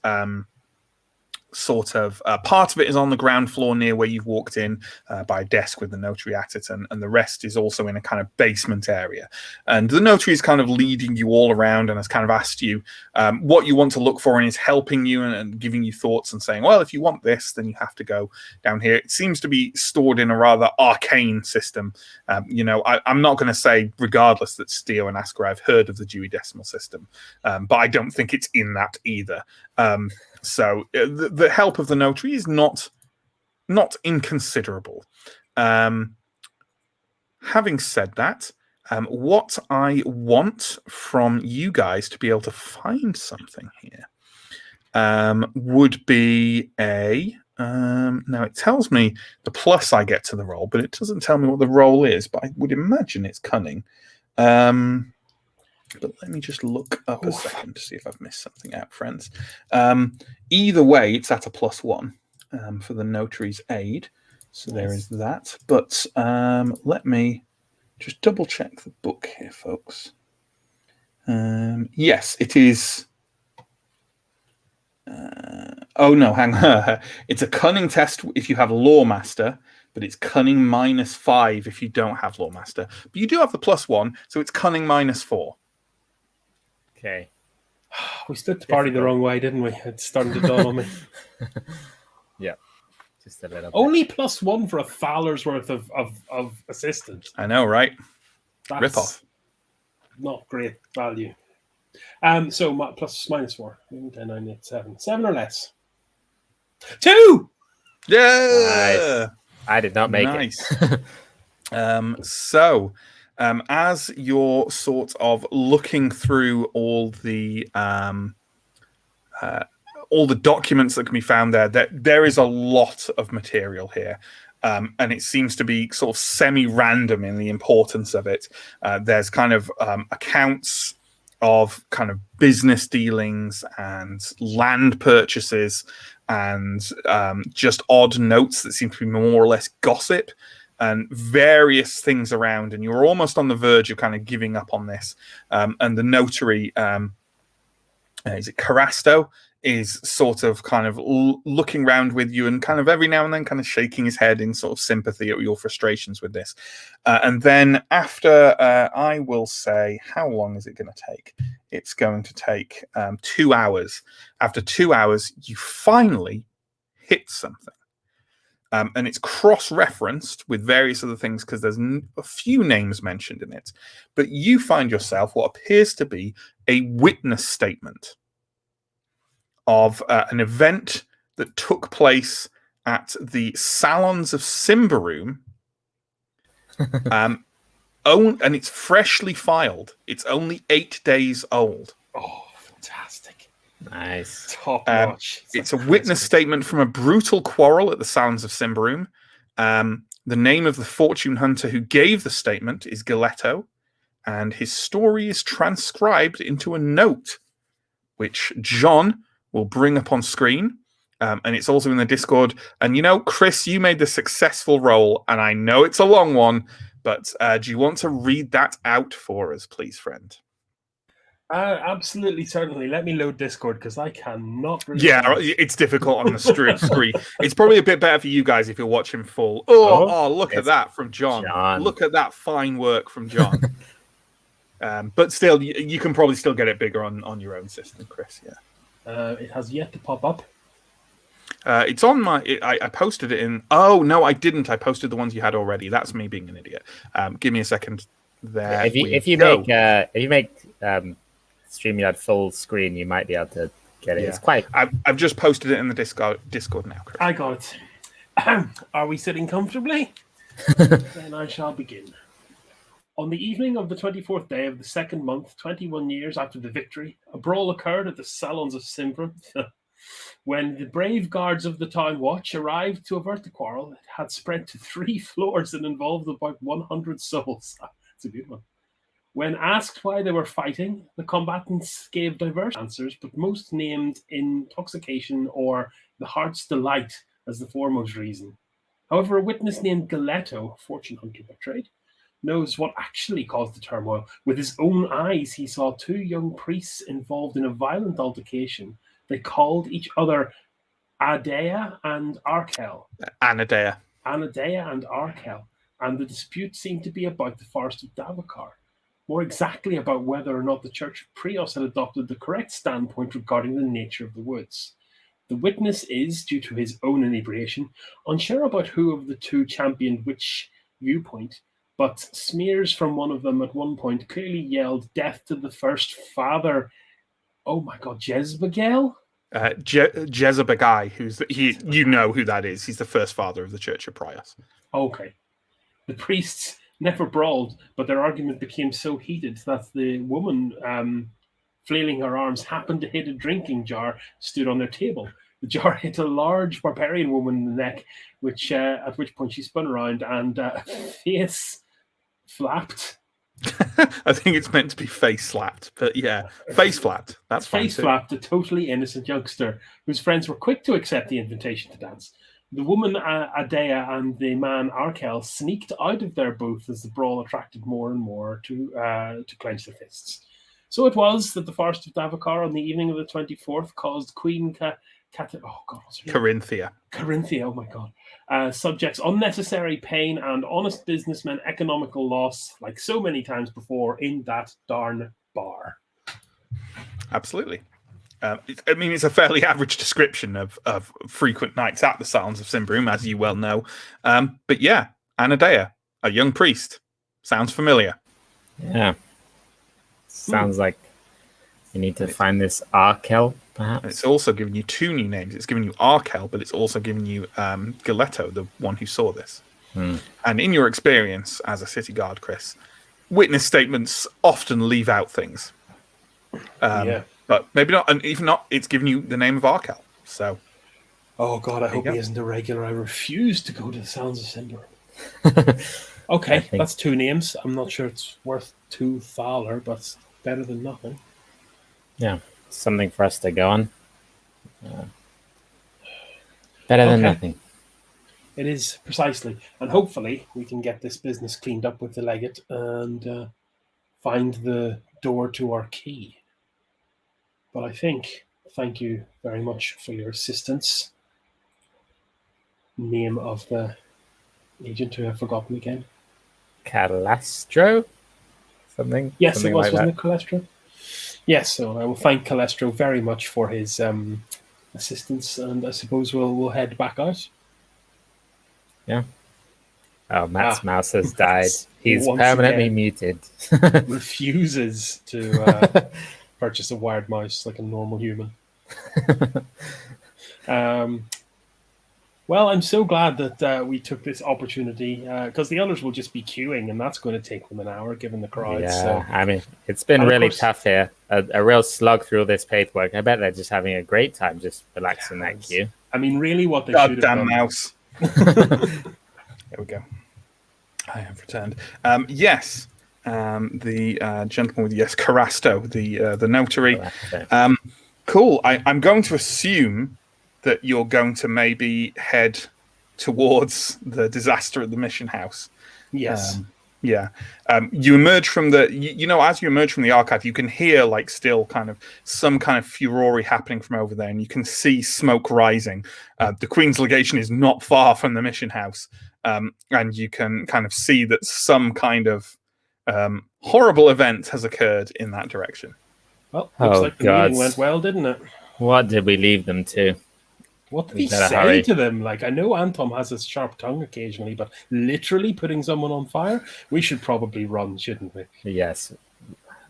sort of part of it is on the ground floor near where you've walked in by a desk with the notary at it, and the rest is also in a kind of basement area. And the notary is kind of leading you all around and has kind of asked you what you want to look for, and is helping you and giving you thoughts and saying, well, if you want this, then you have to go down here. It seems to be stored in a rather arcane system. I'm not going to say, regardless, that Steo and Asker have heard of the Dewey Decimal System, but I don't think it's in that either. So the help of the notary is not inconsiderable. Having said that, what I want from you guys to be able to find something here would be now it tells me the plus I get to the roll, but it doesn't tell me what the roll is, but I would imagine it's cunning. But let me just look up a second to see if I've missed something out, friends. Either way, it's at a +1 for the notary's aid. So there is that. But let me just double check the book here, folks. Yes, it is. Oh, no, hang on. It's a cunning test if you have Lawmaster, but it's cunning -5 if you don't have Lawmaster. But you do have the +1, so it's cunning -4. Okay. We stood the party the wrong way, didn't we? It's starting to dawn on me. Yeah. Just a little bit. Only +1 for a Fowler's worth of assistance. I know, right? That's Rip off. Not great value. So +/-4. 10, 9, 8, 7. 7 or less. 2! Yeah! Nice. I did not make it. As you're sort of looking through all the documents that can be found there is a lot of material here. And it seems to be sort of semi-random in the importance of it. There's kind of accounts of kind of business dealings and land purchases and just odd notes that seem to be more or less gossip and various things around. And you're almost on the verge of kind of giving up on this. And the notary, is it Carasto, is sort of kind of looking around with you and kind of every now and then kind of shaking his head in sort of sympathy at your frustrations with this. And then after, I will say, how long is it going to take? It's going to take 2 hours. After 2 hours, you finally hit something. And it's cross-referenced with various other things because there's a few names mentioned in it. But you find yourself what appears to be a witness statement of an event that took place at the salons of Symbaroum. And it's freshly filed. It's only 8 days old. Oh, fantastic. Nice. Top notch. It's a witness statement from a brutal quarrel at the salons of Symbaroum. The name of the fortune hunter who gave the statement is Galetto, and his story is transcribed into a note, which John will bring up on screen. And it's also in the Discord. And Chris, you made the successful roll, and I know it's a long one, but do you want to read that out for us, please, friend? Absolutely, certainly. Let me load Discord because I cannot read. Yeah, it's difficult on the screen. It's probably a bit better for you guys if you're watching full. Oh, look at that from John. Look at that fine work from John. But still, you can probably still get it bigger on your own system, Chris. Yeah. It has yet to pop up. It's on my. I posted it in. Oh no, I didn't. I posted the ones you had already. That's me being an idiot. Give me a second. There. If you make StreamYard full screen, you might be able to get it. Yeah. It's quite. I've just posted it in the Discord now, Chris. I got it. Are we sitting comfortably? Then I shall begin. On the evening of the 24th day of the second month, 21 years after the victory, a brawl occurred at the salons of Symbaroum. When the brave guards of the town watch arrived to avert the quarrel, it had spread to 3 floors and involved about 100 souls. That's a good one. When asked why they were fighting, the combatants gave diverse answers, but most named intoxication or the heart's delight as the foremost reason. However, a witness named Galetto, fortune hunter by trade, knows what actually caused the turmoil. With his own eyes, he saw 2 young priests involved in a violent altercation. They called each other Adea and Arkel. Anadea and Arkel. And the dispute seemed to be about the forest of Davakar. More exactly about whether or not the Church of Prios had adopted the correct standpoint regarding the nature of the woods. The witness is, due to his own inebriation, unsure about who of the 2 championed which viewpoint, but smears from one of them at one point clearly yelled death to the first father. Oh my God, Jezbagel? Jezebel, you know who that is. He's the first father of the Church of Prios. Okay. The priests never brawled, but their argument became so heated that the woman, flailing her arms, happened to hit a drinking jar stood on their table. The jar hit a large barbarian woman in the neck, at which point she spun around and face flapped. I think it's meant to be face slapped, but yeah, face flapped. That's fine. Face flapped a totally innocent youngster whose friends were quick to accept the invitation to dance. The woman Adea and the man Arkel sneaked out of their booth as the brawl attracted more and more to clench their fists. So it was that the forest of Davakar on the evening of the 24th caused Queen Corinthia, oh my God, subjects unnecessary pain and honest businessmen economical loss, like so many times before in that darn bar. Absolutely. It's a fairly average description of frequent nights at the Salons of Symbaroum, as you well know. But yeah, Anadea, a young priest. Sounds familiar. Yeah. Sounds like you need to find this Arkel, perhaps. And it's also given you 2 new names. It's given you Arkel, but it's also given you Galetto, the one who saw this. And in your experience as a city guard, Chris, witness statements often leave out things. But maybe not, and even not, it's given you the name of Arkel. So, oh God, I hope he isn't a regular. I refuse to go to the Sounds of Symbaroum. Okay, that's 2 names. I'm not sure it's worth 2 thaler, but it's better than nothing. Yeah, something for us to go on. Better than nothing. It is, precisely. And hopefully we can get this business cleaned up with the legate and find the door to our key. But I think, thank you very much for your assistance. Name of the agent who I've forgotten again. Calestro? Something? Yes, something it was, like wasn't it, Calestro? Yes, so I will thank Calestro very much for his assistance, and I suppose we'll head back out. Yeah. Oh, Matt's mouse has died. He's Once permanently again, muted. refuses to purchase a wired mouse like a normal human. Well, I'm so glad that we took this opportunity because the others will just be queuing, and that's going to take them an hour given the crowd. Yeah, so. I mean, it's been really tough here. A real slug through this paperwork. I bet they're just having a great time just relaxing that queue. I mean, really what they should have done. Mouse. There we go. I have returned. Yes. The gentleman with Carasto, the notary. Cool. I'm going to assume that you're going to maybe head towards the disaster at the mission house. Yes. You emerge from as you emerge from the archive, you can hear still some kind of furore happening from over there, and you can see smoke rising. The Queen's legation is not far from the mission house, and you can kind of see that some kind of horrible event has occurred in that direction. Well, looks Oh, like the God. meeting went well, didn't it? What did we leave them to? What did We he better say hurry. to them? Like, I know Antom has a sharp tongue occasionally, but literally putting someone on fire? We should probably run, shouldn't we? Yes,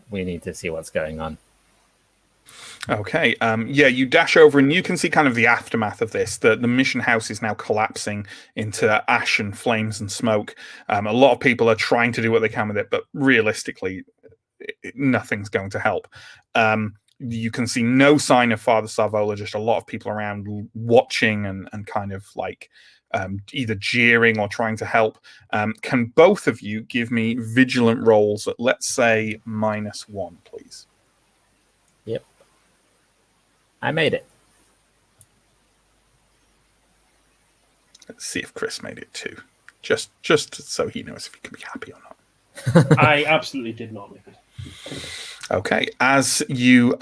we need to see what's going on. Okay. Yeah, you dash over and you can see kind of the aftermath of this. The mission house is now collapsing into ash and flames and smoke. A lot of people are trying to do what they can with it, but realistically, nothing's going to help. You can see no sign of Father Sarvola, just a lot of people around watching and kind of like either jeering or trying to help. Can both of you give me vigilant rolls at, let's say, -1, please? Yep. I made it. Let's see if Chris made it too. Just so he knows if he can be happy or not. I absolutely did not make it. Okay, as you're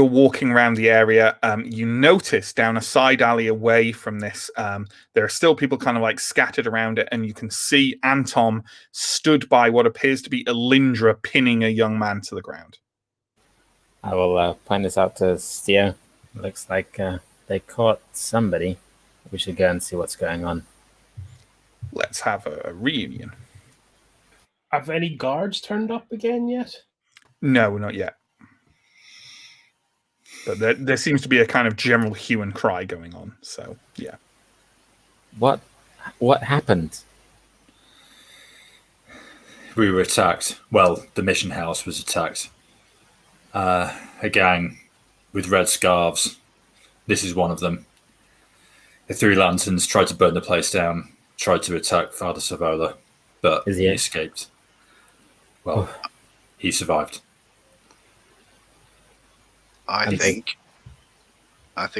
walking around the area, you notice down a side alley away from this, there are still people kind of like scattered around it, and you can see Antom stood by what appears to be Alindra pinning a young man to the ground. I will point this out to Steo. Looks like they caught somebody. We should go and see what's going on. Let's have a reunion. Have any guards turned up again yet? No, not yet. But there seems to be a kind of general hue and cry going on. So, yeah. What happened? We were attacked. Well, the mission house was attacked. A gang with red scarves. This is one of them. They threw lanterns, tried to burn the place down, tried to attack Father Sarvola, but he escaped. Well, he survived. I think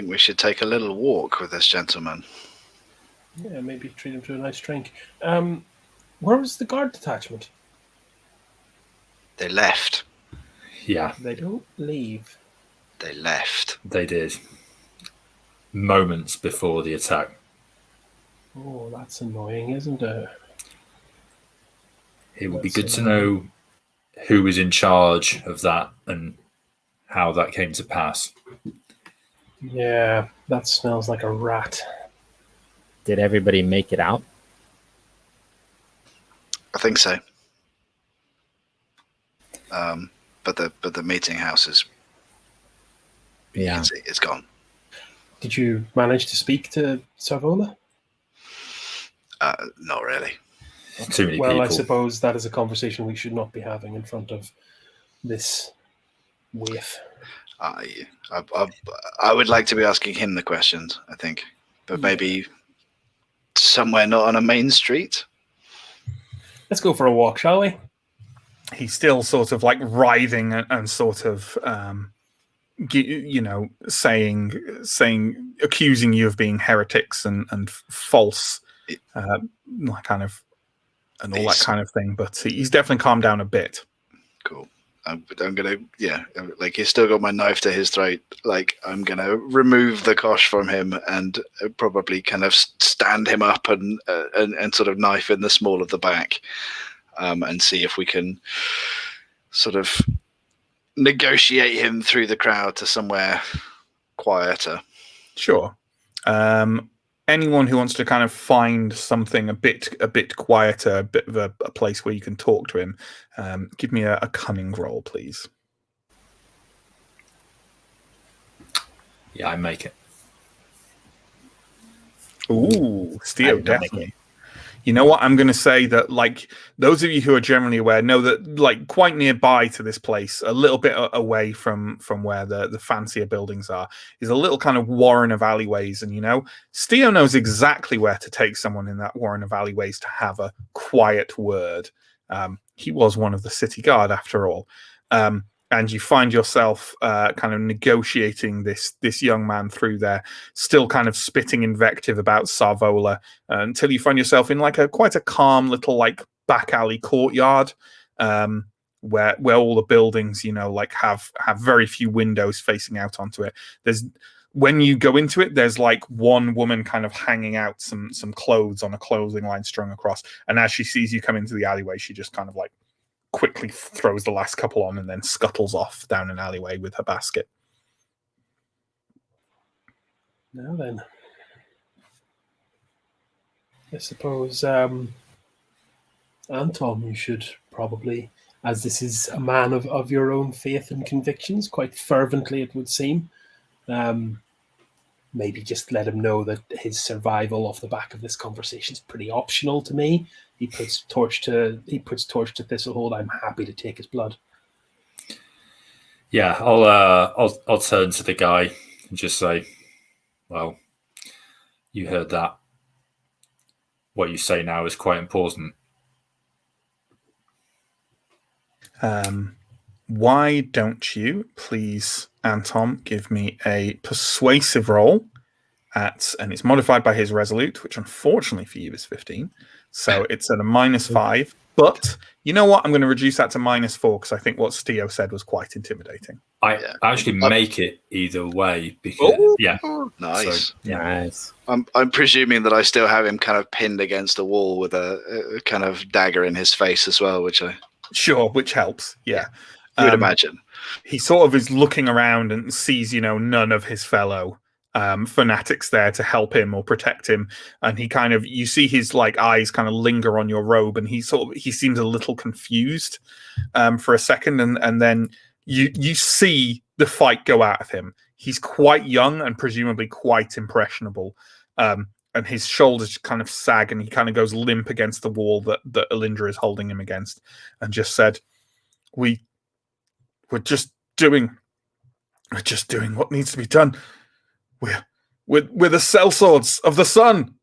we should take a little walk with this gentleman. Yeah, maybe treat him to a nice drink. Where was the guard detachment? They left. Yeah. They don't leave. They left. They did. Moments before the attack. Oh, that's annoying, isn't it? It would be good to know who was in charge of that and how that came to pass. Yeah, that smells like a rat. Did everybody make it out? I think so. But the meeting house is, you can see, it's gone. Did you manage to speak to Sarvola? Not really. Too many people. Well, I suppose that is a conversation we should not be having in front of this waif. I would like to be asking him the questions, I think. But maybe somewhere not on a main street? Let's go for a walk, shall we? He's still sort of like writhing and sort of, saying, accusing you of being heretics and false, kind of, and all that kind of thing. But he's definitely calmed down a bit. Cool. I'm gonna, like, he's still got my knife to his throat. Like, I'm gonna remove the kosh from him and probably kind of stand him up and sort of knife in the small of the back, and see if we can sort of negotiate him through the crowd to somewhere quieter. Sure. Anyone who wants to kind of find something a bit quieter, a bit of a place where you can talk to him, give me a cunning roll, please. Yeah, I make it. Ooh, Steo, definitely. You know what? I'm going to say that, like, those of you who are generally aware know that, like, quite nearby to this place, a little bit away from where the fancier buildings are, is a little kind of warren of alleyways. And, Steo knows exactly where to take someone in that warren of alleyways to have a quiet word. He was one of the city guard, after all. And you find yourself kind of negotiating this young man through there, still kind of spitting invective about Sarvola, until you find yourself in like quite a calm little like back alley courtyard, where all the buildings like have very few windows facing out onto it. When you go into it, there's like one woman kind of hanging out some clothes on a clothing line strung across, and as she sees you come into the alleyway, she just kind of like quickly throws the last couple on and then scuttles off down an alleyway with her basket. Now then, I suppose, Anton, you should probably, as this is a man of your own faith and convictions, quite fervently it would seem, maybe just let him know that his survival off the back of this conversation is pretty optional to me. He puts torch to Thistlehold. I'm happy to take his blood. Yeah, I'll turn to the guy and just say, well, you heard that. What you say now is quite important. Why don't you, please, Anton, give me a persuasive roll and it's modified by his resolute, which unfortunately for you is 15. So it's at a -5. But you know what? I'm going to reduce that to -4 because I think what Steo said was quite intimidating. I actually make it either way because nice. So, yeah. Nice. I'm presuming that I still have him kind of pinned against a wall with a kind of dagger in his face as well, which helps. Yeah. You would imagine. He sort of is looking around and sees, none of his fellow fanatics there to help him or protect him, and you see his eyes kind of linger on your robe, and he seems a little confused for a second, and then you see the fight go out of him. He's quite young and presumably quite impressionable, and his shoulders kind of sag, and he kind of goes limp against the wall that Alindra is holding him against, and just said, We're just doing what needs to be done. We're the Sellswords of the sun,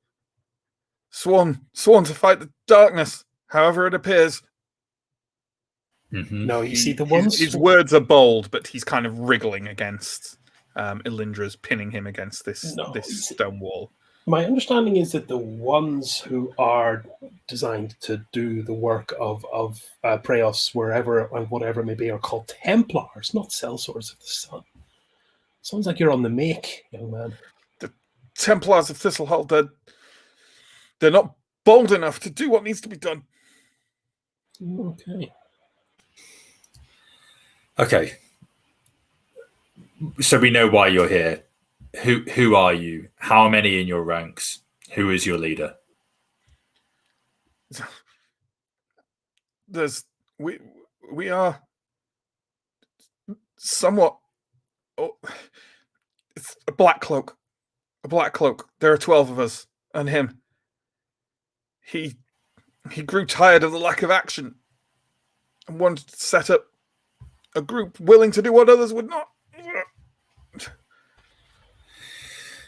sworn to fight the darkness, however it appears. No, you see the ones. His words are bold, but he's kind of wriggling against Alindra's pinning him against this stone wall. My understanding is that the ones who are designed to do the work of Praeos, wherever and whatever it may be, are called Templars, not Sellswords of the Sun. Sounds like you're on the make, young man. The Templars of Thistlehold, they're not bold enough to do what needs to be done. Okay. So we know why you're here. Who are you? How many in your ranks? Who is your leader? We are somewhat. Oh, it's a black cloak. There are 12 of us, and him. He grew tired of the lack of action and wanted to set up a group willing to do what others would not.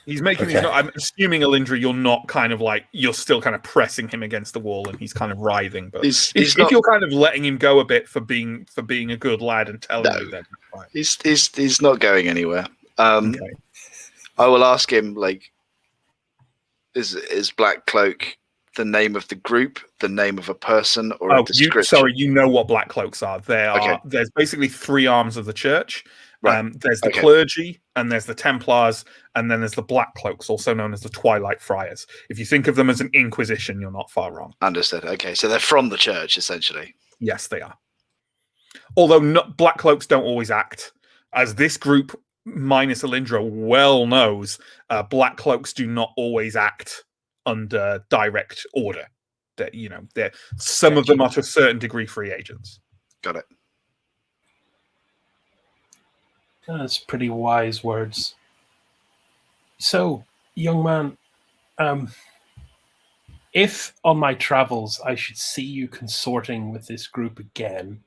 He's making these. I'm assuming, Alindra, you're not kind of you're still kind of pressing him against the wall, and he's kind of writhing. But if you're kind of letting him go a bit for being a good lad and telling you that, right. He's not going anywhere. Okay. I will ask him is Black Cloak the name of the group, the name of a person, or a description? You know what Black Cloaks are. There's basically 3 arms of the church. Right. There's the clergy, and there's the Templars, and then there's the Black Cloaks, also known as the Twilight Friars. If you think of them as an inquisition, you're not far wrong. Understood. Okay, so they're from the church, essentially. Yes, they are. Although Black Cloaks don't always act. As this group, minus Alindra, well knows, Black Cloaks do not always act under direct order. Some of them are to a certain degree free agents. Got it. That's pretty wise words. So, young man, if on my travels I should see you consorting with this group again,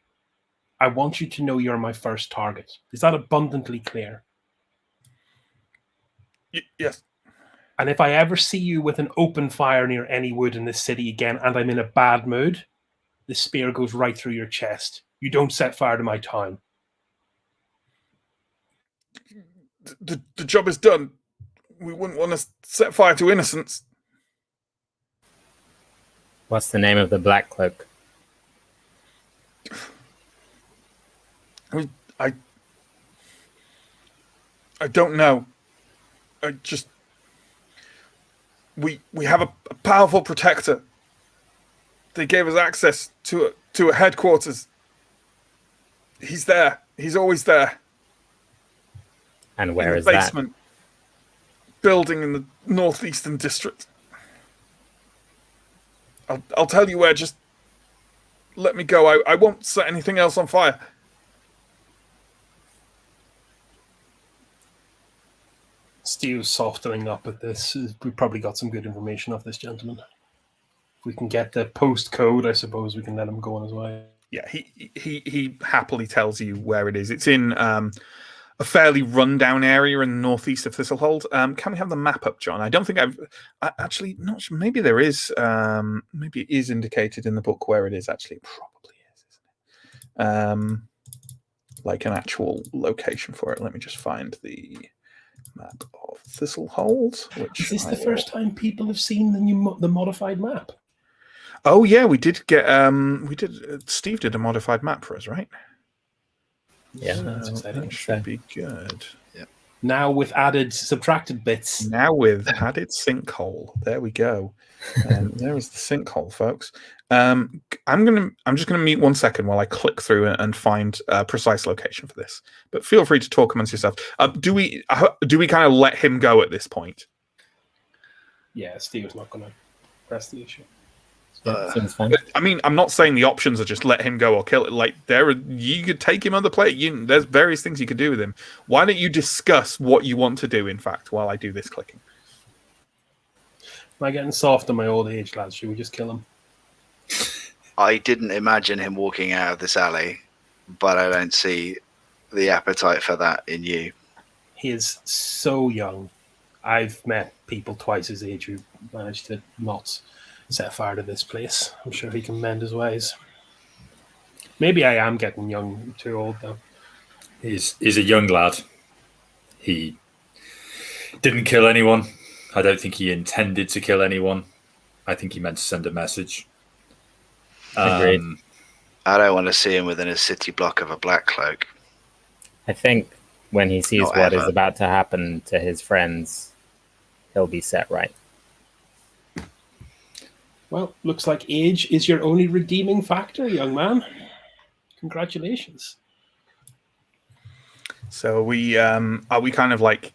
I want you to know you're my first target. Is that abundantly clear? Yes. And if I ever see you with an open fire near any wood in this city again and I'm in a bad mood, the spear goes right through your chest. You don't set fire to my town. The job is done. We wouldn't want to set fire to innocents. What's the name of the Black Cloak? I don't know. We have a powerful protector. They gave us access to a headquarters He's there. He's always there. And where is in the basement building in the northeastern district. I'll tell you where. Just let me go. I won't set anything else on fire. Steve's softening up at this. We probably got some good information off this gentleman. If we can get the postcode, I suppose we can let him go on his way. Yeah, he happily tells you where it is. It's in a fairly rundown area in the northeast of Thistlehold. Can we have the map up, John? I don't think I've actually not sure. Maybe there is. Maybe it is indicated in the book where it is. Actually, it probably is, isn't it? Like an actual location for it. Let me just find the map of Thistlehold. Which is this the first time people have seen the modified map? Oh yeah, we did get. Steve did a modified map for us, right? Yeah, so that's exciting. That should be good. Yeah. Now with added subtracted bits. Now with added sinkhole. There we go. There is the sinkhole, folks. I'm just gonna mute 1 second while I click through and find a precise location for this. But feel free to talk amongst yourself. Do we kind of let him go at this point? Yeah, Steve's not gonna press the issue. Seems fine. I mean, I'm not saying the options are just let him go or kill it. Like you could take him on the plate. There's various things you could do with him. Why don't you discuss what you want to do? In fact, while I do this clicking. Am I getting soft in my old age, lads? Should we just kill him? I didn't imagine him walking out of this alley, but I don't see the appetite for that in you. He is so young. I've met people twice his age who managed to not set fire to this place. I'm sure he can mend his ways. Maybe I am getting young, too old though. He's a young lad. He didn't kill anyone. I don't think he intended to kill anyone. I think he meant to send a message. Agreed. I don't want to see him within a city block of a black cloak. I think when he sees Not what ever. is about to happen to his friends, he'll be set right. Well, looks like age is your only redeeming factor, young man. Congratulations. So are we kind of like,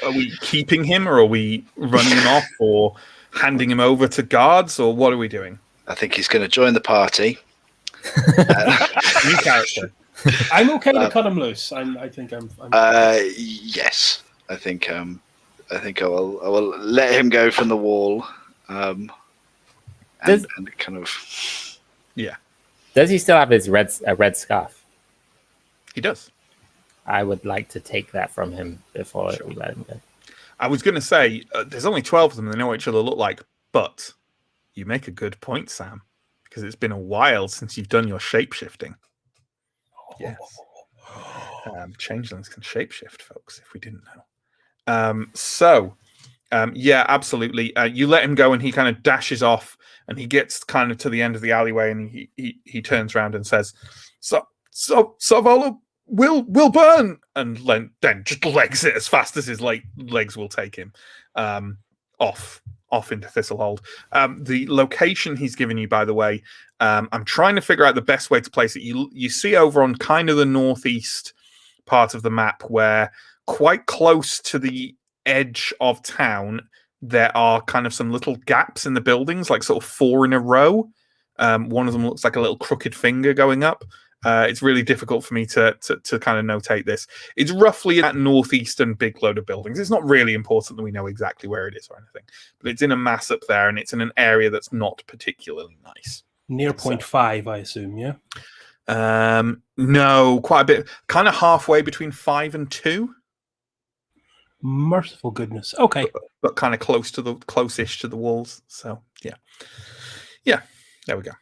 are we keeping him, or are we running him off, or handing him over to guards, or what are we doing? I think he's going to join the party. New character. I'm okay to cut him loose. I think I'm Yes, I think I will let him go from the wall. And kind of. Yeah. Does he still have his red scarf? He does. I would like to take that from him before we let him go. I was going to say, there's only 12 of them, and they know what each other look like, but you make a good point, Sam, because it's been a while since you've done your shape-shifting. Yes. Changelings can shape-shift, folks, if we didn't know. Yeah, absolutely. You let him go, and he kind of dashes off, and he gets kind of to the end of the alleyway, and he turns around and says, Savolo will burn, and then just legs it as fast as his legs will take him off into Thistlehold. The location he's given you, by the way, I'm trying to figure out the best way to place it. You see over on kind of the northeast part of the map, where quite close to the edge of town, there are kind of some little gaps in the buildings, like sort of 4 in a row. One of them looks like a little crooked finger going up. It's really difficult for me to kind of notate this. It's roughly that northeastern big load of buildings. It's not really important that we know exactly where it is or anything, but it's in a mass up there, and it's in an area that's not particularly nice. near 0.5, I assume, yeah? No, quite a bit. Kind of halfway between 5 and 2. Merciful goodness. Okay. But kind of close-ish to the walls. So yeah. There we go.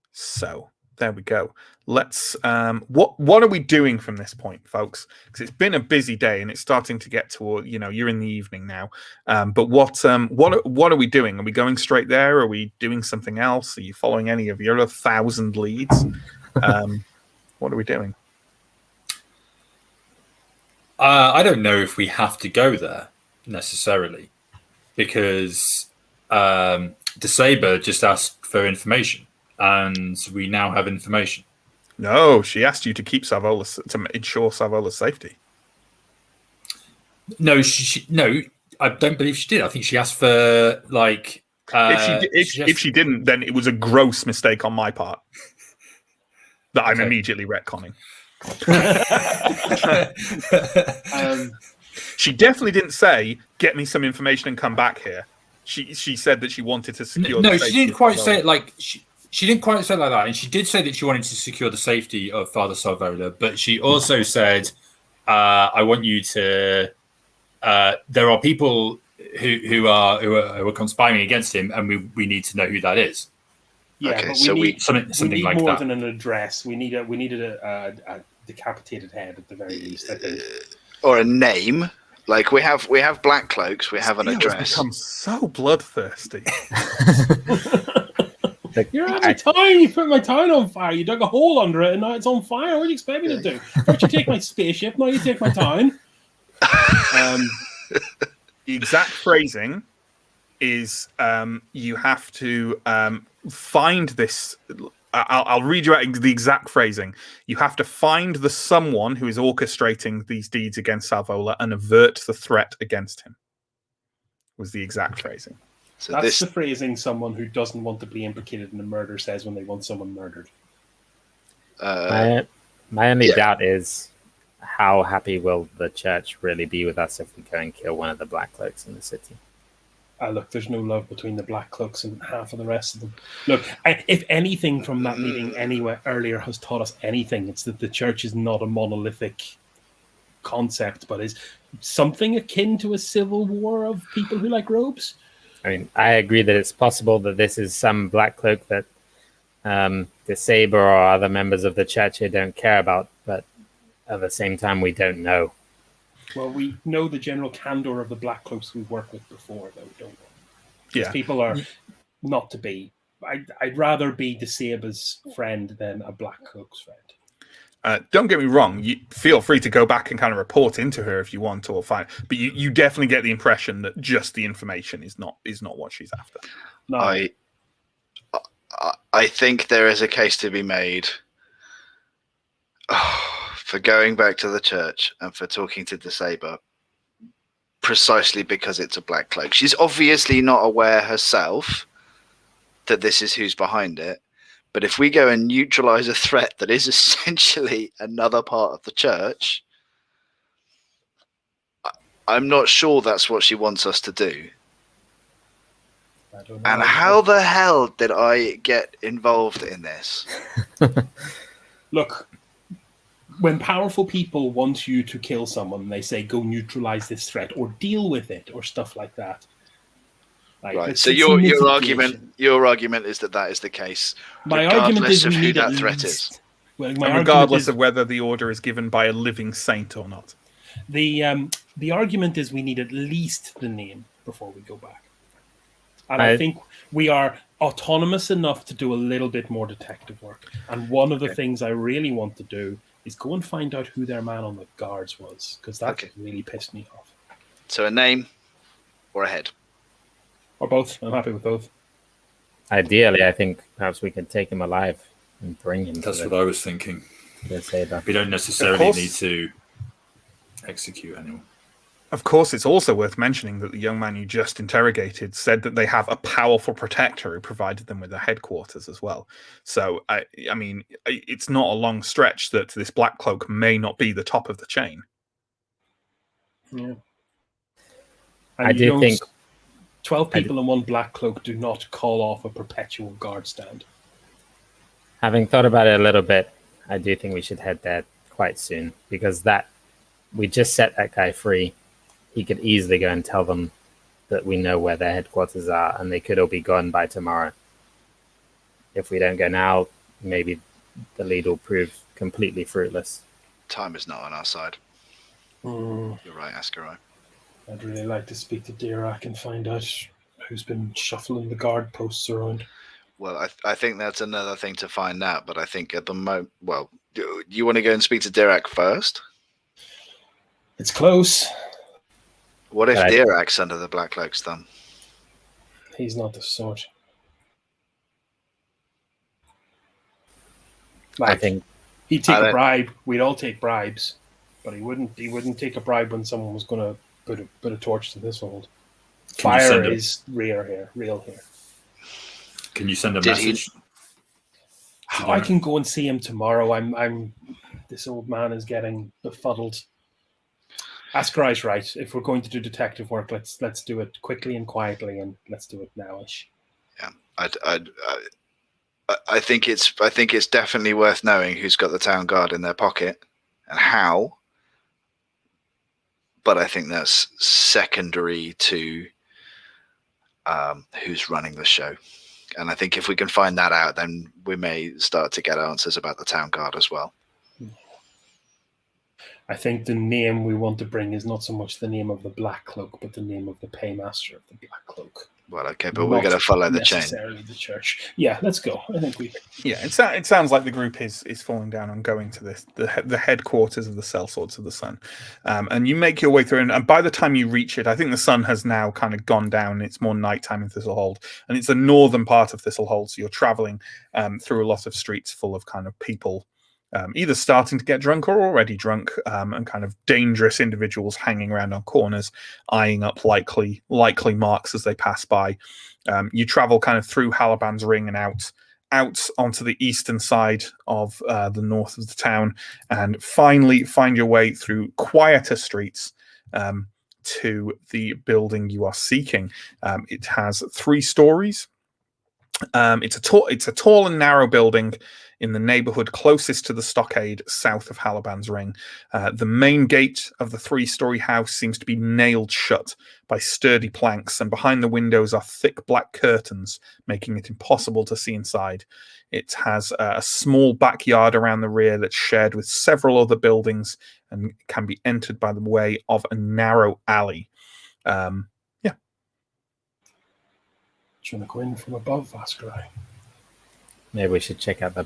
So there we go. Let's. What are we doing from this point, folks? Because it's been a busy day, and it's starting to get toward. You're in the evening now. But what are we doing? Are we going straight there? Are we doing something else? Are you following any of your 1,000 leads? What are we doing? I don't know if we have to go there necessarily, because the Saber just asked for information. and we now have information. No, she asked you to keep Savola to ensure Savola's safety. No, no, I don't believe she did. I think she asked for like. If she didn't, then it was a gross mistake on my part that I'm immediately retconning. She definitely didn't say, "Get me some information and come back here." She said that she wanted to secure. No, she didn't quite say it like she didn't quite say it like that, and she did say that she wanted to secure the safety of Father Salvola, but she also said, "I want you to." There are people who are conspiring against him, and we need to know who that is. Yeah, okay, but so we need something like more that. than an address. We needed a decapitated head at the very least, I think. Or a name. Like we have black cloaks. We have an It's address. become so bloodthirsty. You're out of time. You put my town on fire. You dug a hole under it, and now it's on fire. What do you expect me to do? First you take my spaceship, now you take my town. The exact phrasing is you have to find this. I'll read you out the exact phrasing. You have to find the someone who is orchestrating these deeds against Salvola and avert the threat against him. Was the exact phrasing. So That's the phrasing someone who doesn't want to be implicated in a murder says when they want someone murdered. My only doubt is how happy will the church really be with us if we go and kill one of the Black Cloaks in the city? Look, there's no love between the Black Cloaks and half of the rest of them. Look, if anything from that meeting anywhere earlier has taught us anything, it's that the church is not a monolithic concept, but is something akin to a civil war of people who like robes. I mean, I agree that it's possible that this is some Black Cloak that the Saber or other members of the church here don't care about, but at the same time, we don't know. Well, we know the general candor of the Black Cloaks we've worked with before, though, don't we? Yeah. People are not to be. I'd rather be the Saber's friend than a Black Cloak's friend. Don't get me wrong. You feel free to go back and kind of report into her if you want, or find. But you definitely get the impression that just the information is not what she's after. No. I think there is a case to be made for going back to the church and for talking to the Saber, precisely because it's a Black Cloak. She's obviously not aware herself that this is who's behind it. But if we go and neutralize a threat that is essentially another part of the church, I'm not sure that's what she wants us to do. I don't know. And how the hell did I get involved in this? Look, when powerful people want you to kill someone, they say, go neutralize this threat or deal with it or stuff like that. Right. So your argument is that is the case. My argument is of we who need that at threat least, is. Well, And regardless of whether the order is given by a living saint or not. The argument is we need at least the name before we go back. And I think we are autonomous enough to do a little bit more detective work. And one of the things I really want to do is go and find out who their man on the guards was, because that really pissed me off. So a name or a head? Or both. I'm happy with both. Ideally, I think perhaps we can take him alive and bring him. That's what I was thinking. We don't necessarily need to execute anyone. Of course, it's also worth mentioning that the young man you just interrogated said that they have a powerful protector who provided them with a headquarters as well. So, I mean, it's not a long stretch that this Black Cloak may not be the top of the chain. Yeah. I do think 12 people in one Black Cloak do not call off a perpetual guard stand. Having thought about it a little bit, I do think we should head there quite soon, because we just set that guy free. He could easily go and tell them that we know where their headquarters are, and they could all be gone by tomorrow. If we don't go now, maybe the lead will prove completely fruitless. Time is not on our side. You're right, Ascarai. I'd really like to speak to Dirac and find out who's been shuffling the guard posts around. Well, I think that's another thing to find out, but I think at the moment, well, do you want to go and speak to Dirac first? It's close. What if Dirac's under the Black Cloak's thumb? He's not the sort. Like, I think he'd take a bribe. We'd all take bribes, but he wouldn't take a bribe when someone was going to put a torch to this hold. Fire is real here. Can you send a message? I can go and see him tomorrow. I'm. This old man is getting befuddled. Askarai's right. If we're going to do detective work, let's do it quickly and quietly, and let's do it nowish. Yeah, I think it's definitely worth knowing who's got the town guard in their pocket and how. But I think that's secondary to who's running the show. And I think if we can find that out, then we may start to get answers about the town guard as well. I think the name we want to bring is not so much the name of the Black Cloak, but the name of the paymaster of the Black Cloak. Well, okay, but we're going to follow the chain. Necessarily the church. Yeah, let's go. I think we. Yeah, it sounds like the group is falling down and going to the headquarters of the Sellswords of the Sun, and you make your way through. And by the time you reach it, I think the sun has now kind of gone down. It's more nighttime in Thistlehold, and it's the northern part of Thistlehold. So you're traveling through a lot of streets full of kind of people. Either starting to get drunk or already drunk, and kind of dangerous individuals hanging around on corners, eyeing up likely marks as they pass by. You travel kind of through Halaban's Ring and out onto the eastern side of the north of the town, and finally find your way through quieter streets to the building you are seeking. It has 3 stories. It's a tall and narrow building in the neighborhood closest to the stockade south of Halaban's Ring. The main gate of the 3-story house seems to be nailed shut by sturdy planks, and behind the windows are thick black curtains, making it impossible to see inside. It has a small backyard around the rear that's shared with several other buildings and can be entered by the way of a narrow alley. Do you want to go in from above, Ascarai? Maybe we should check out the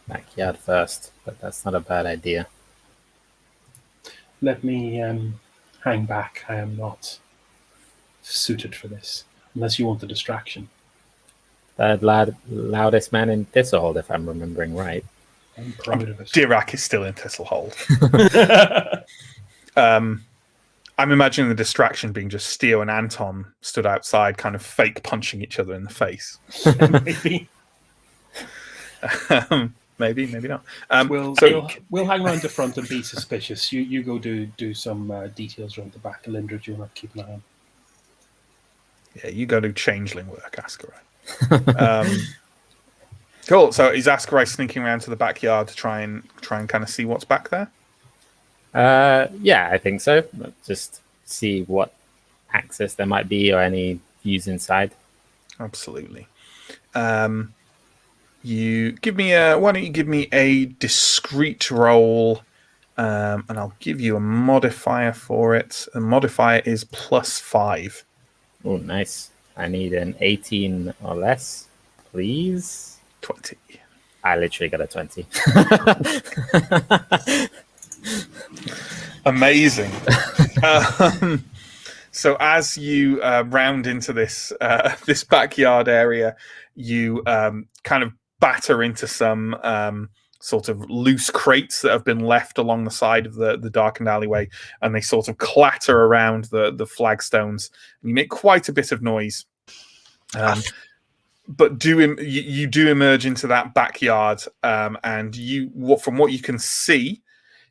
backyard first, but that's not a bad idea. Let me hang back. I am not suited for this, unless you want the distraction. The loudest man in Thistlehold, if I'm remembering right. I'm proud of it. Dirac is still in Thistlehold. I'm imagining the distraction being just Steo and Anton stood outside, kind of fake punching each other in the face. Maybe. Maybe not. We'll hang around the front and be suspicious. You go do some details around the back. Lindra, do you want to keep an eye on? Yeah, you go do changeling work, Ascarai. Cool. So is Ascarai sneaking around to the backyard to try and kind of see what's back there? Yeah, I think so. Just see what access there might be or any views inside. Absolutely. You give me why don't you give me a discrete roll, and I'll give you a modifier for it. The modifier is +5. Oh, nice. I need an 18 or less, please. 20. I literally got a 20. Amazing. So as you round into this backyard area, you kind of batter into some sort of loose crates that have been left along the side of the darkened alleyway, and they sort of clatter around the flagstones, and you make quite a bit of noise. But you do emerge into that backyard, and from what you can see,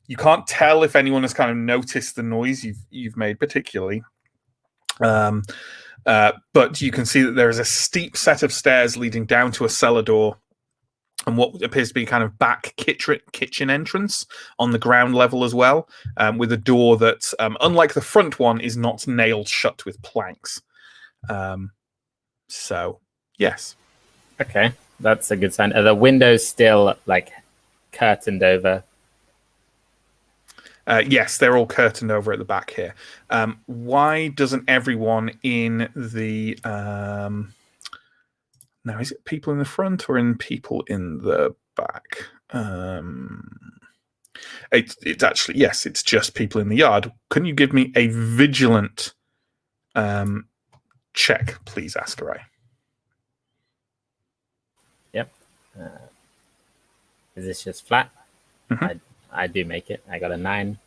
you can't tell if anyone has kind of noticed the noise you've made particularly. But you can see that there is a steep set of stairs leading down to a cellar door and what appears to be kind of back kitchen entrance on the ground level as well, with a door that, unlike the front one, is not nailed shut with planks. So, yes. Okay, that's a good sign. Are the windows still like curtained over? Yes, they're all curtained over at the back here. Why doesn't everyone in the... Now, is it people in the front or people in the back? It's actually, yes, it's just people in the yard. Can you give me a vigilant check, please, Ascarai? Yep. Is this just flat? Mhm. I do make it. I got a 9.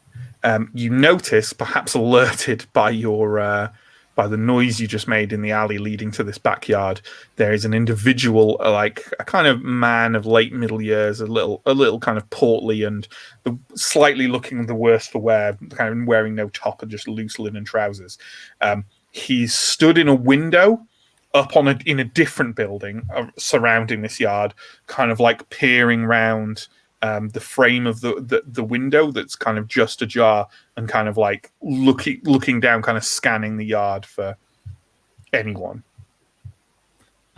You notice, perhaps alerted by your by the noise you just made in the alley leading to this backyard, there is an individual, like a kind of man of late middle years, a little kind of portly and slightly looking the worse for wear, kind of wearing no top and just loose linen trousers. He's stood in a window up in a different building surrounding this yard, kind of like peering round the frame of the window that's kind of just ajar, and kind of like looking down, kind of scanning the yard for anyone.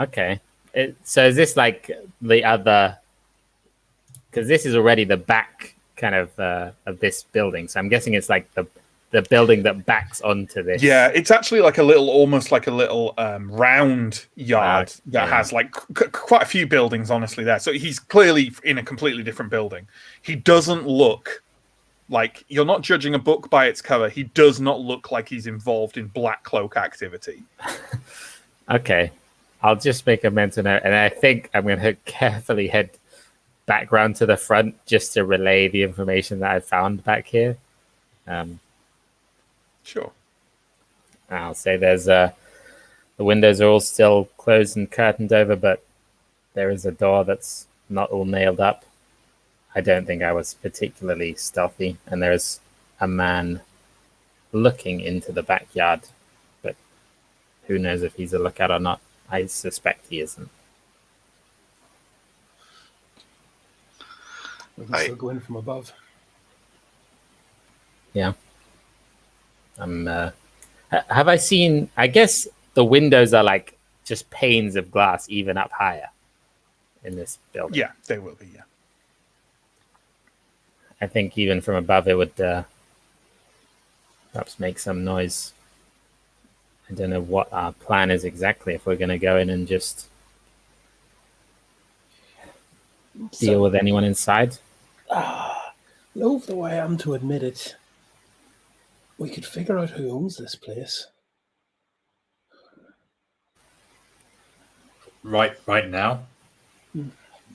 Okay. So is this like the other? Because this is already the back kind of this building. So I'm guessing it's like the building that backs onto this. Yeah, it's actually like almost like a little round yard that has like quite a few buildings, honestly, there. So he's clearly in a completely different building. He doesn't look like, you're not judging a book by its cover. He does not look like he's involved in black cloak activity. Okay. I'll just make a mental note, and I think I'm going to carefully head back round to the front just to relay the information that I found back here. Sure. I'll say there's the windows are all still closed and curtained over, but there is a door that's not all nailed up. I don't think I was particularly stealthy, and there's a man looking into the backyard, but who knows if he's a lookout or not. I suspect he isn't. We can still go in from above. Yeah. Have I seen? I guess the windows are like just panes of glass, even up higher in this building. Yeah, they will be. Yeah. I think even from above, it would perhaps make some noise. I don't know what our plan is exactly. If we're going to go in and just deal with anyone inside. Loath though I am to admit it, we could figure out who owns this place. Right now?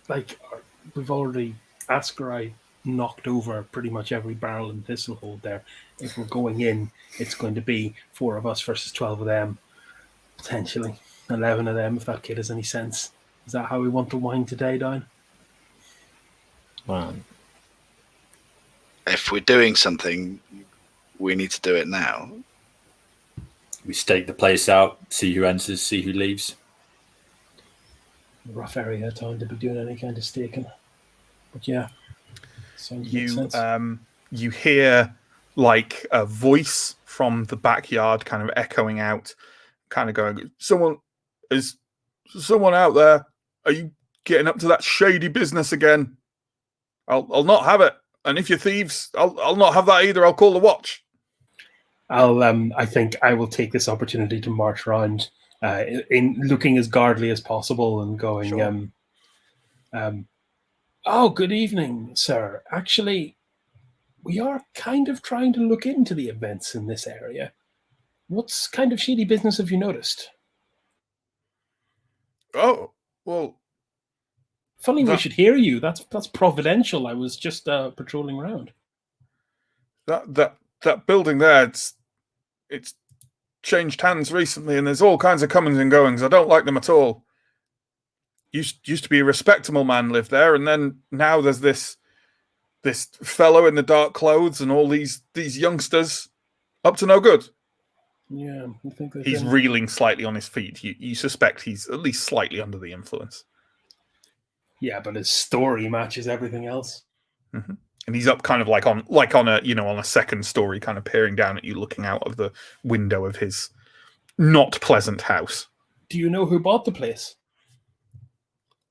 Like, we've already, Asker, I knocked over pretty much every barrel and thistle hold there. If we're going in, it's going to be 4 of us versus 12 of them. Potentially 11 of them, if that kid has any sense. Is that how we want to wind today down? Well, If we're doing something, we need to do it now. We stake the place out, see who enters, see who leaves. Rough area of town to be doing any kind of staking. But yeah. You hear like a voice from the backyard kind of echoing out, kind of going, someone out there? Are you getting up to that shady business again? I'll not have it. And if you're thieves, I'll not have that either. I'll call the watch. I think I will take this opportunity to march around in looking as guardly as possible and going, Sure. Oh, good evening, sir. Actually, we are kind of trying to look into the events in this area. What kind of shady business have you noticed? Oh, well. Funny we should hear you. That's providential. I was just patrolling around. That building there, it's changed hands recently, and there's all kinds of comings and goings. I don't like them at all. Used to be a respectable man lived there, and then now there's this fellow in the dark clothes and all these youngsters up to no good. Yeah, I think he's reeling slightly on his feet. You suspect he's at least slightly under the influence. Yeah, but his story matches everything else. Mm-hmm. And he's up kind of like on a second story, kind of peering down at you, looking out of the window of his not pleasant house. Do you know who bought the place?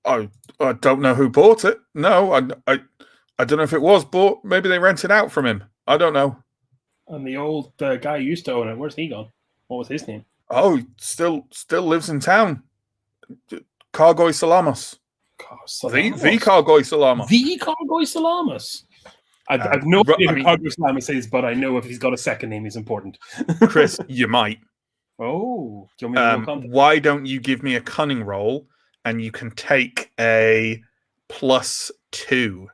I don't know who bought it. No, I don't know if it was bought. Maybe they rented out from him. I don't know. And the old guy who used to own it, where's he gone? What was his name? Oh, he still lives in town. Cargoy Salamas. The Cargoy Salamas. The Cargoy Salamas. I've no idea who Cargoy Salamas is, but I know if he's got a second name, he's important. Chris, you might. Oh, do you want me to why don't you give me a cunning roll, and you can take a +8 2.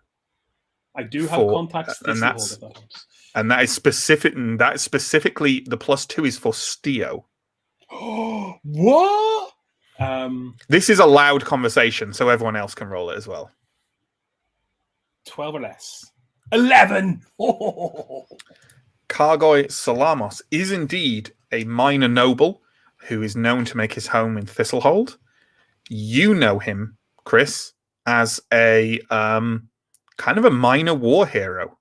I do have contacts. And that is specific. And that is specifically the +2 is for Steo. What? This is a loud conversation, so everyone else can roll it as well. 12 or less. 11. Kargoy Salamos is indeed a minor noble who is known to make his home in Thistlehold. You know him, Chris, as a kind of a minor war hero.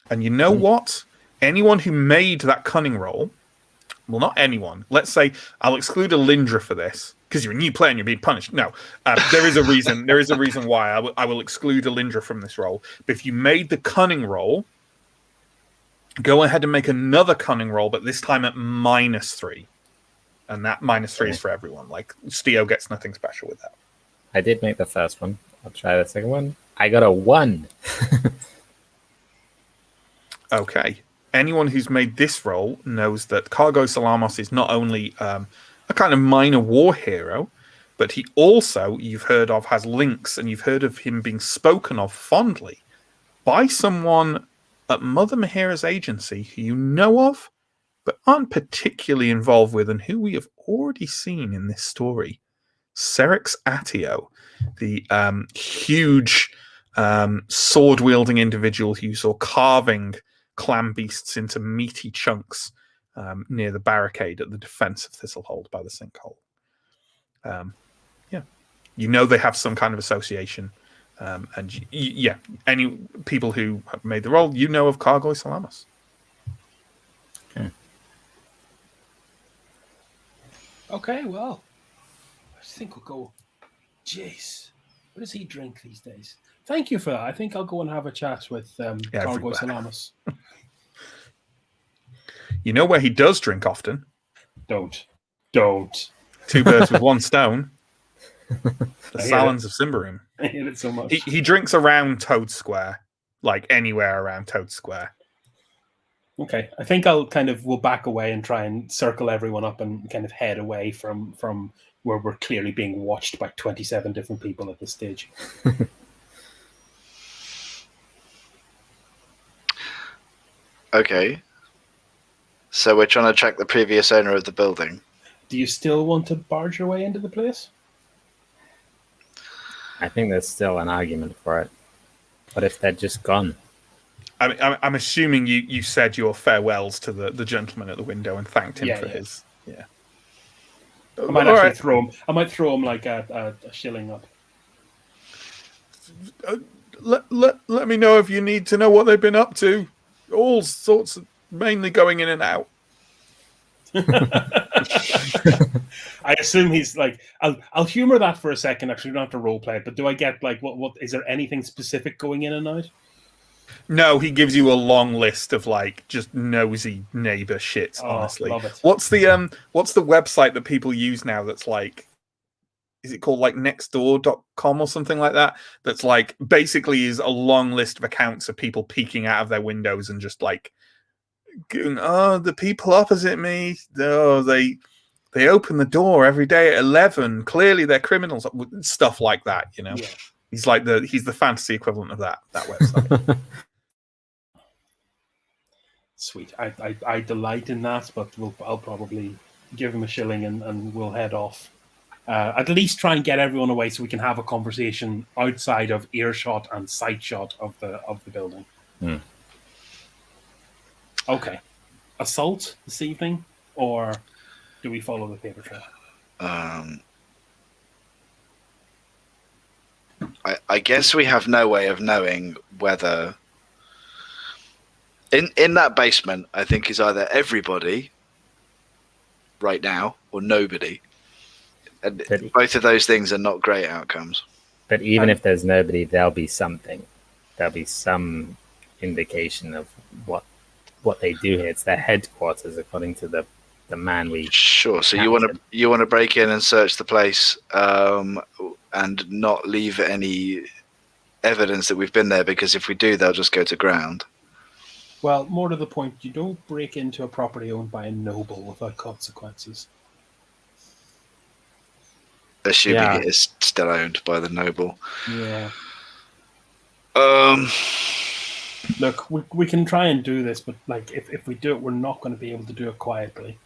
And you know what? Anyone who made that cunning roll, well, not anyone. Let's say I'll exclude Alindra for this because you're a new player and you're being punished. No, there is a reason. There is a reason why I will exclude Alindra from this roll. But if you made the cunning roll, go ahead and make another cunning roll, but this time at -3. And that -3 is for everyone. Like, Steo gets nothing special with that. I did make the first one. I'll try the second one. I got a 1. Okay. Anyone who's made this roll knows that Kargo Salamos is not only a kind of minor war hero, but he also, you've heard of, has links, and you've heard of him being spoken of fondly by someone at Mother Mahira's agency who you know of, but aren't particularly involved with, and who we have already seen in this story. Serix Atio, the huge sword-wielding individual who you saw carving clan beasts into meaty chunks near the barricade at the defense of Thistlehold by the sinkhole. Yeah, you know they have some kind of association, and any people who have made the roll, you know of Kargoy Salamos. Okay, well, I think we'll go. Jeez, what does he drink these days? Thank you for that. I think I'll go and have a chat with Kargoy Salamos. You know where he does drink often? Don't. 2 birds with 1 stone. The Salons of Symbaroum. I hate it so much. He drinks around Toad Square, like anywhere around Toad Square. Okay, I think we'll back away and try and circle everyone up and kind of head away from where we're clearly being watched by 27 different people at this stage. Okay. So we're trying to track the previous owner of the building. Do you still want to barge your way into the place? I think there's still an argument for it. What if they're just gone? I'm assuming you said your farewells to the gentleman at the window and thanked him for his. Yeah. I might actually throw him. I might throw him like a shilling up. Let me know if you need to know what they've been up to. All sorts of, mainly going in and out. I assume he's like. I'll humor that for a second. Actually, we don't have to role play it. But do I get like what? Is there anything specific going in and out? No, he gives you a long list of like just nosy neighbor shit. Honestly, love it. What's the website that people use now? That's like, is it called like nextdoor.com or something like that? That's like basically is a long list of accounts of people peeking out of their windows and just like, the people opposite me, they open the door every day at 11. Clearly they're criminals. Stuff like that, you know. Yeah. He's the fantasy equivalent of that website. Sweet. I delight in that, but I'll probably give him a shilling and we'll head off. At least try and get everyone away so we can have a conversation outside of earshot and sight shot of the building. Okay. Assault this evening, or do we follow the paper trail? I guess we have no way of knowing whether in that basement, I think, is either everybody right now or nobody. And both of those things are not great outcomes. But even if there's nobody, there'll be something. There'll be some indication of what they do here. It's their headquarters, according to the man we. Sure. So you want to break in and search the place, and not leave any evidence that we've been there, because if we do, they'll just go to ground. Well, more to the point, you don't break into a property owned by a noble without consequences. assuming it is still owned by the noble. Yeah. Look, we can try and do this, but like if we do it, we're not going to be able to do it quietly.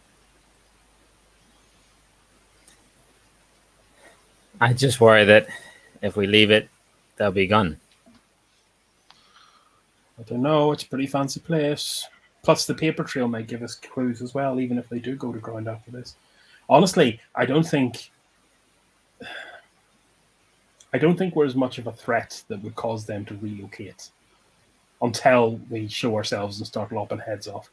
I just worry that if we leave it, they'll be gone. I don't know. It's a pretty fancy place. Plus, the paper trail might give us clues as well, even if they do go to ground after this. Honestly, I don't think we're as much of a threat that would cause them to relocate until we show ourselves and start lopping heads off.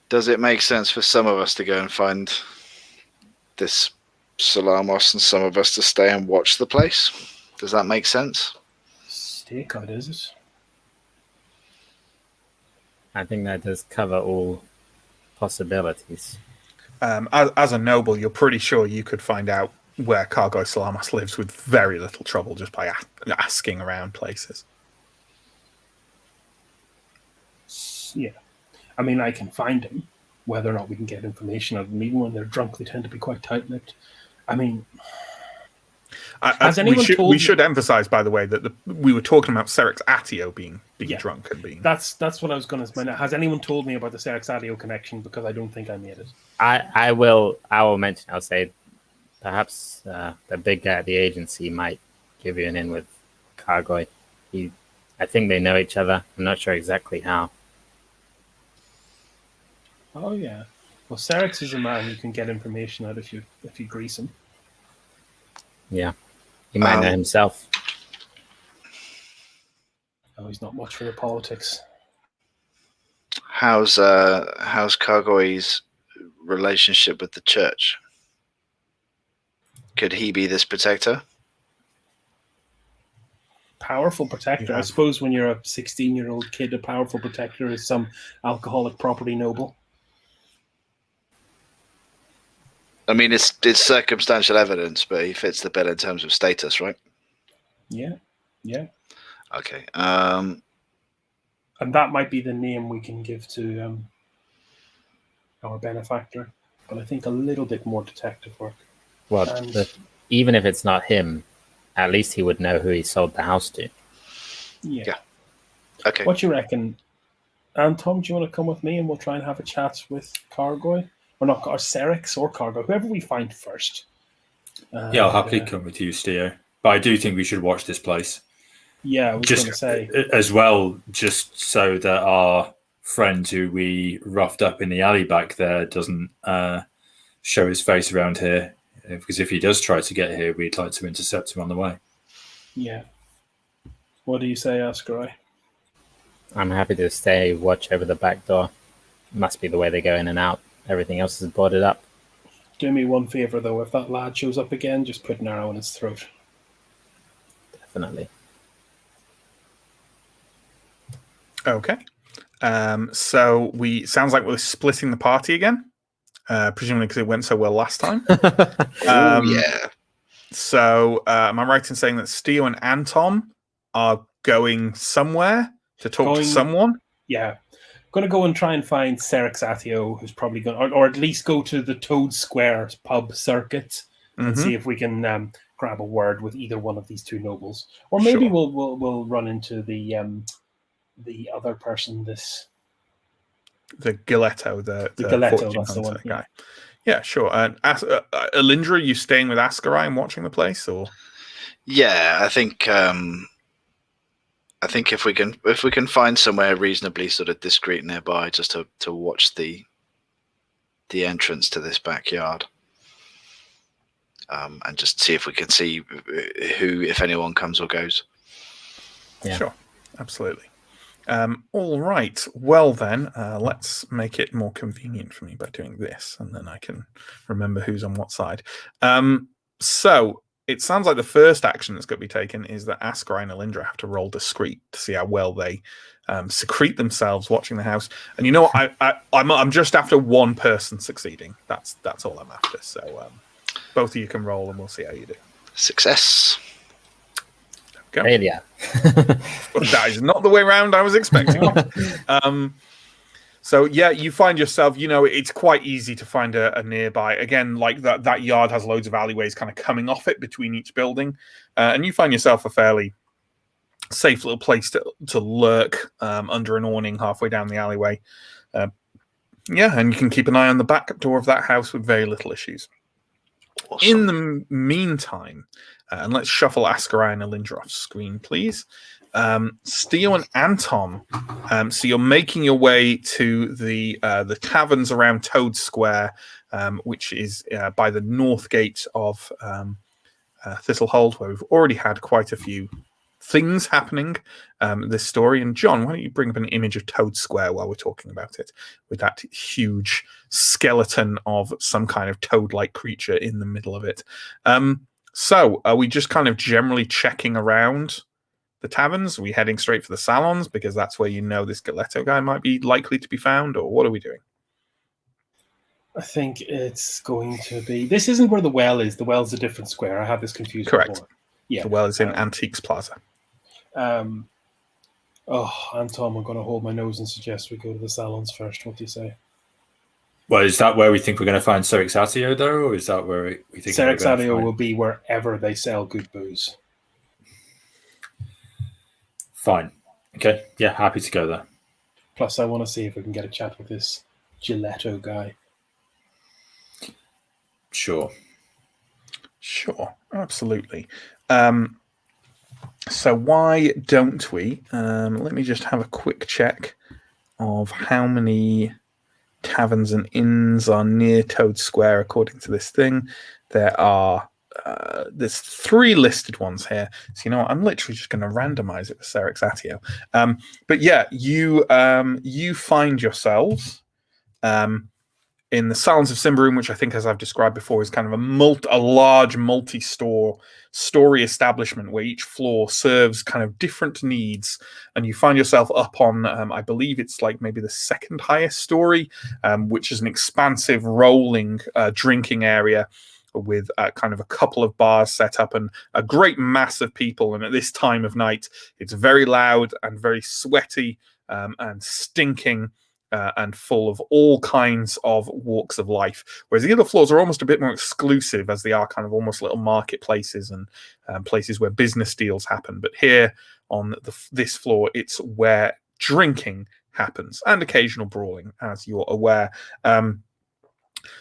Does it make sense for some of us to go and find this Salamos and some of us to stay and watch the place? Does that make sense? Stakeout, is it? I think that does cover all possibilities. As a noble, you're pretty sure you could find out where Cargo Salamas lives with very little trouble just by asking around places. Yeah. I mean, I can find him. Whether or not we can get information out of them, even when they're drunk, they tend to be quite tight-lipped. I mean... we should emphasize, by the way, that we were talking about Serix Atio being drunk and being. That's what I was going to say. Has anyone told me about the Serix Atio connection? Because I don't think I made it. I will mention. I'll say perhaps the big guy at the agency might give you an in with Cargoy. I think they know each other. I'm not sure exactly how. Oh yeah. Well, Serix is a man you can get information out if you grease him. Yeah. He might know himself. Oh, he's not much for the politics. How's Cargoy's relationship with the church? Could he be this protector? Powerful protector. Yeah. I suppose when you're a 16-year-old kid, a powerful protector is some alcoholic property noble. I mean, it's circumstantial evidence, but he fits the bill in terms of status, right? Yeah. Okay. And that might be the name we can give to our benefactor, but I think a little bit more detective work. Well, even if it's not him, at least he would know who he sold the house to. Yeah. Okay. What do you reckon? And Tom, do you want to come with me and we'll try and have a chat with Cargoy? Or not, or Serix or Cargo, whoever we find first. I'll happily come with you, Steo. But I do think we should watch this place. Yeah, I was going to say. As well, just so that our friend who we roughed up in the alley back there doesn't show his face around here. Because if he does try to get here, we'd like to intercept him on the way. Yeah. What do you say, Ascarai? I'm happy to stay, watch over the back door. Must be the way they go in and out. Everything else is boarded up. Do me one favour, though. If that lad shows up again, just put an arrow in his throat. Definitely. Okay. So sounds like we're splitting the party again, presumably because it went so well last time. Yeah. So am I right in saying that Steo and Anton are going somewhere to talk to someone? Yeah. Going to go and try and find Serix Atio, who's probably going, or at least go to the Toad Square pub circuit and see if we can grab a word with either one of these two nobles, or maybe we'll run into the other person. The Giletto, the Giletto, that's the one. Guy. Yeah, sure. And Alindra, are you staying with Ascarai and watching the place, or? Yeah, I think if we can find somewhere reasonably sort of discreet nearby, just to watch the entrance to this backyard, and just see if we can see who, if anyone, comes or goes. Yeah. Sure, absolutely. All right. Well then, let's make it more convenient for me by doing this, and then I can remember who's on what side. So. It sounds like the first action that's going to be taken is that Ascarai and Alindra have to roll discreet to see how well they secrete themselves watching the house. And you know what? I'm just after one person succeeding. That's all I'm after. So both of you can roll, and we'll see how you do. Success. There Failure. That is not the way round I was expecting. So yeah, you find yourself, it's quite easy to find a nearby. Again, like that yard has loads of alleyways kind of coming off it between each building, and you find yourself a fairly safe little place to lurk under an awning halfway down the alleyway. Yeah, and you can keep an eye on the back door of that house with very little issues. Awesome. In the meantime, and let's shuffle Askarai and Alindra off screen, please. Steo and Anton, so you're making your way to the taverns around Toad Square, which is by the north gate of Thistlehold, where we've already had quite a few things happening this story. And John, why don't you bring up an image of Toad Square while we're talking about it, with that huge skeleton of some kind of toad-like creature in the middle of it. So are we just kind of generally checking around the taverns? Are we heading straight for the salons because that's where this Galetto guy might be likely to be found, or what are we doing? I think it's going to be... This isn't where the well is. The well's a different square. I had this confused Correct. before. Yeah. The well is in Antiques Plaza. Anton, I'm going to hold my nose and suggest we go to the salons first. What do you say? Well, is that where we think we're going to find Serexatio, though, or is that where we think Serexatio will be wherever they sell good booze. Fine. Okay. Yeah, happy to go there. Plus, I want to see if we can get a chat with this Galetto guy. Sure, absolutely. So why don't we? Let me just have a quick check of how many taverns and inns are near Toad Square according to this thing. There's 3 listed ones here. So you know what? I'm literally just going to randomize it for Serexatio. But yeah, you find yourselves in the Salons of Symbaroum, which I think, as I've described before, is kind of a large multi-story establishment where each floor serves kind of different needs. And you find yourself up on, I believe it's like maybe the second highest story, which is an expansive rolling drinking area with kind of a couple of bars set up and a great mass of people. And at this time of night, it's very loud and very sweaty and stinking. And full of all kinds of walks of life. Whereas the other floors are almost a bit more exclusive, as they are kind of almost little marketplaces and places where business deals happen. But here on this floor, it's where drinking happens and occasional brawling, as you're aware.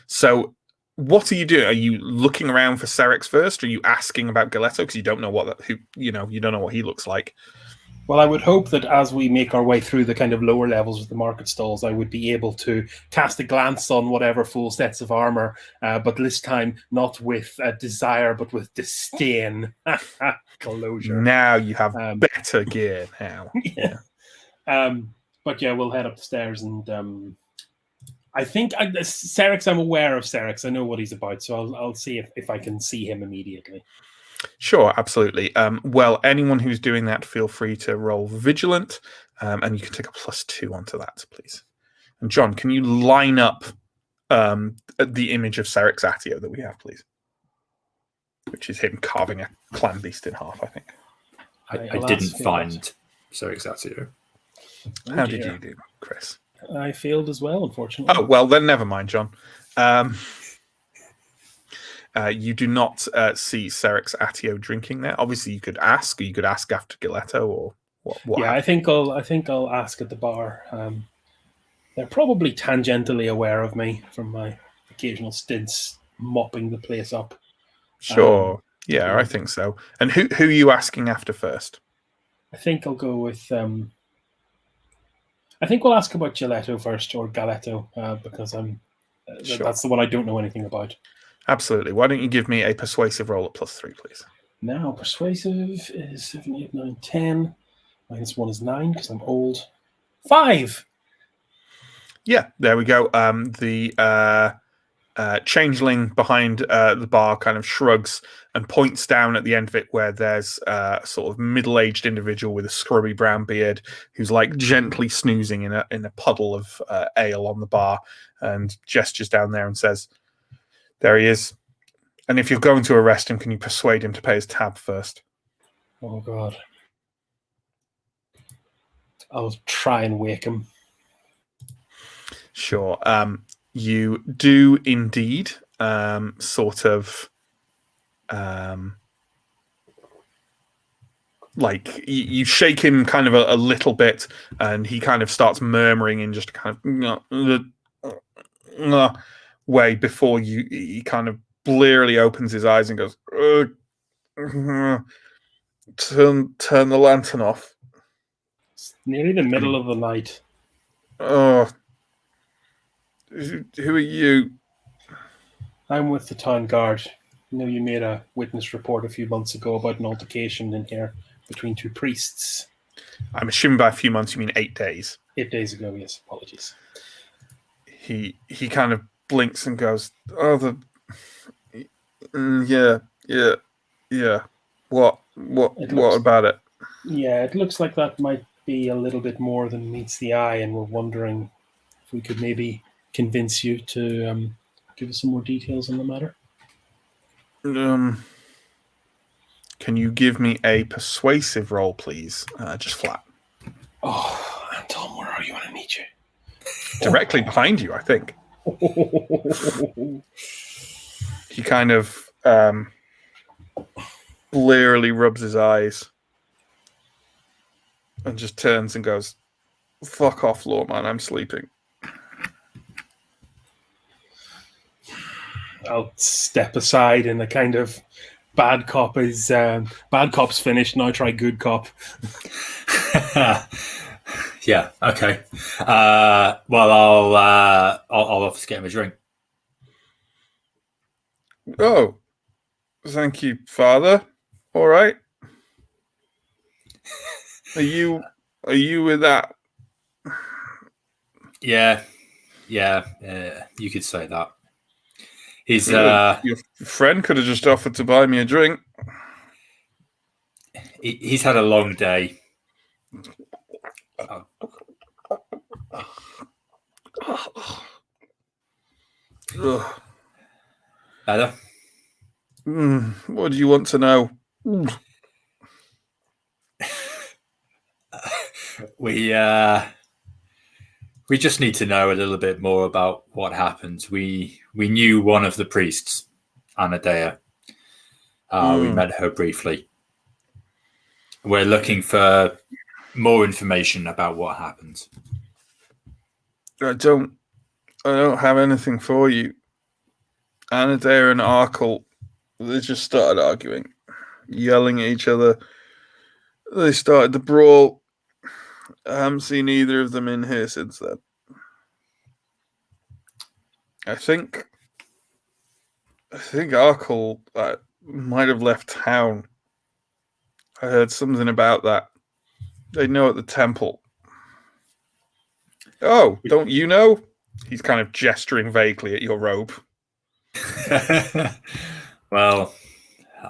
So what are you doing? Are you looking around for Serex first? Or are you asking about Galetto because you don't know you don't know what he looks like? Well, I would hope that as we make our way through the kind of lower levels of the market stalls, I would be able to cast a glance on whatever full sets of armor, but this time not with desire, but with disdain. Closure. Now you have better gear now. Yeah. But yeah, we'll head up the stairs and I think Serex, I'm aware of Serex. I know what he's about, so I'll see if I can see him immediately. Sure, absolutely. Well, anyone who's doing that, feel free to roll vigilant, and you can take a +2 onto that, please. And John, can you line up the image of Serexatio that we have, please? Which is him carving a clan beast in half, I think. I didn't find Serexatio. How did you do, Chris? I failed as well, unfortunately. Oh, well, then never mind, John. You do not see Serexatio drinking there. Obviously, you could ask, or you could ask after Galetto, or what yeah, happened? I think I'll ask at the bar. They're probably tangentially aware of me from my occasional stints mopping the place up. Sure. Yeah, I think so. And who are you asking after first? I think I'll go with... I think we'll ask about Galetto first, or Galetto, because Sure. That's the one I don't know anything about. Absolutely. Why don't you give me a persuasive roll at +3, please? Now, persuasive is 7, 8, 9, 10. -1 is 9, because I'm old. 5! Yeah, there we go. The changeling behind the bar kind of shrugs and points down at the end of it where there's a sort of middle-aged individual with a scrubby brown beard who's like gently snoozing in a puddle of ale on the bar, and gestures down there and says, "There he is. And if you're going to arrest him, can you persuade him to pay his tab first?" Oh, God. I'll try and wake him. Sure. You do indeed sort of like you shake him kind of a little bit, and he kind of starts murmuring in just a kind of way before he kind of blearily opens his eyes and goes, turn the lantern off. It's nearly the middle of the night. Oh, who are you? I'm with the town guard. You know, you made a witness report a few months ago about an altercation in here between two priests. I'm assuming by a few months you mean 8 days. 8 days ago, yes. Apologies. He kind of blinks and goes, "Oh, yeah. What about it?" Yeah, it looks like that might be a little bit more than meets the eye, and we're wondering if we could maybe convince you to give us some more details on the matter. Can you give me a persuasive roll, please? Just flat. Oh, Anton, where are you? I want to meet you. Directly behind you, I think. He kind of blearily rubs his eyes and just turns and goes, "Fuck off, Lawman, I'm sleeping." I'll step aside in a kind of bad cop's finished. Now try good cop. Yeah. Okay. Well, I'll obviously get him a drink. Oh, thank you, Father. All right. Are you with that? Yeah. You could say that. He's your friend could have just offered to buy me a drink. He's had a long day. Better? What do you want to know? We just need to know a little bit more about what happened. We knew one of the priests, Anadea. We met her briefly. We're looking for more information about what happened. I don't have anything for you. Anadea and Arkle, they just started arguing, yelling at each other. They started the brawl. I haven't seen either of them in here since then. I think Arkle might have left town. I heard something about that. They know at the temple. Oh, don't you know? He's kind of gesturing vaguely at your robe. Well,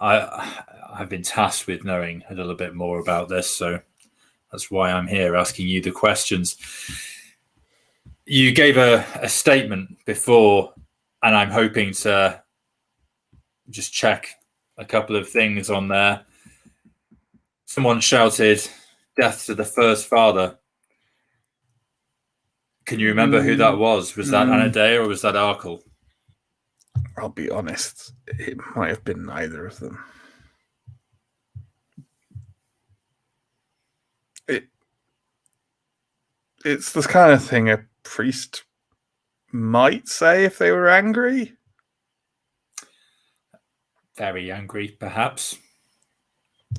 I've been tasked with knowing a little bit more about this, so that's why I'm here asking you the questions. You gave a statement before, and I'm hoping to just check a couple of things on there. Someone shouted, "Death to the first father." Can you remember who that was? Was that Anadea or was that Arkle? I'll be honest, it might have been neither of them. It's this kind of thing a priest might say if they were angry. Very angry, perhaps.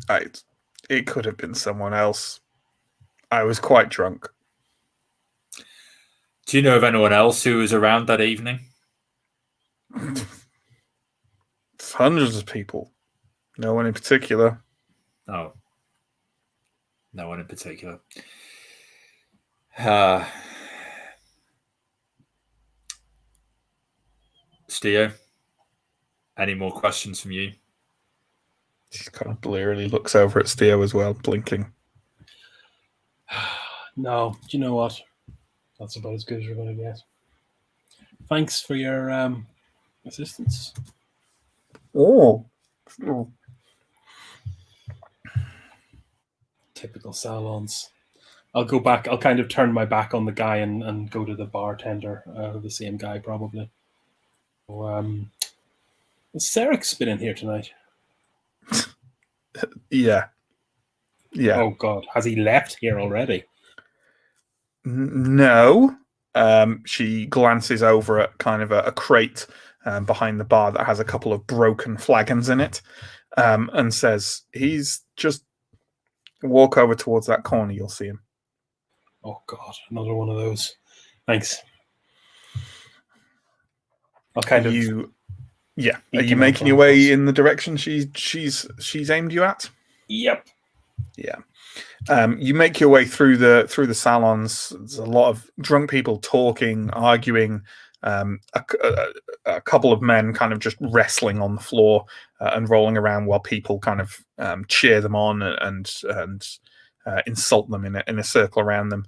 It could have been someone else. I was quite drunk. Do you know of anyone else who was around that evening? It's hundreds of people. No one in particular. Oh. No one in particular. Steo, any more questions from you? He kind of blearily looks over at Steo as well, blinking. No, do you know what? That's about as good as we're going to get. Thanks for your assistance. Oh. Typical Salons. I'll go back. I'll kind of turn my back on the guy and go to the bartender, the same guy probably. So, has Sarek's been in here tonight? Yeah. Oh God, has he left here already? No. She glances over at kind of a crate behind the bar that has a couple of broken flagons in it, and says, "He's just walk over towards that corner. You'll see him." Oh God, another one of those. Thanks. I'll kind of. Yeah. Are you making your way in the direction she's aimed you at? Yep. Yeah. You make your way through the salons. There's a lot of drunk people talking, arguing. A couple of men kind of just wrestling on the floor and rolling around while people kind of cheer them on and insult them in a circle around them.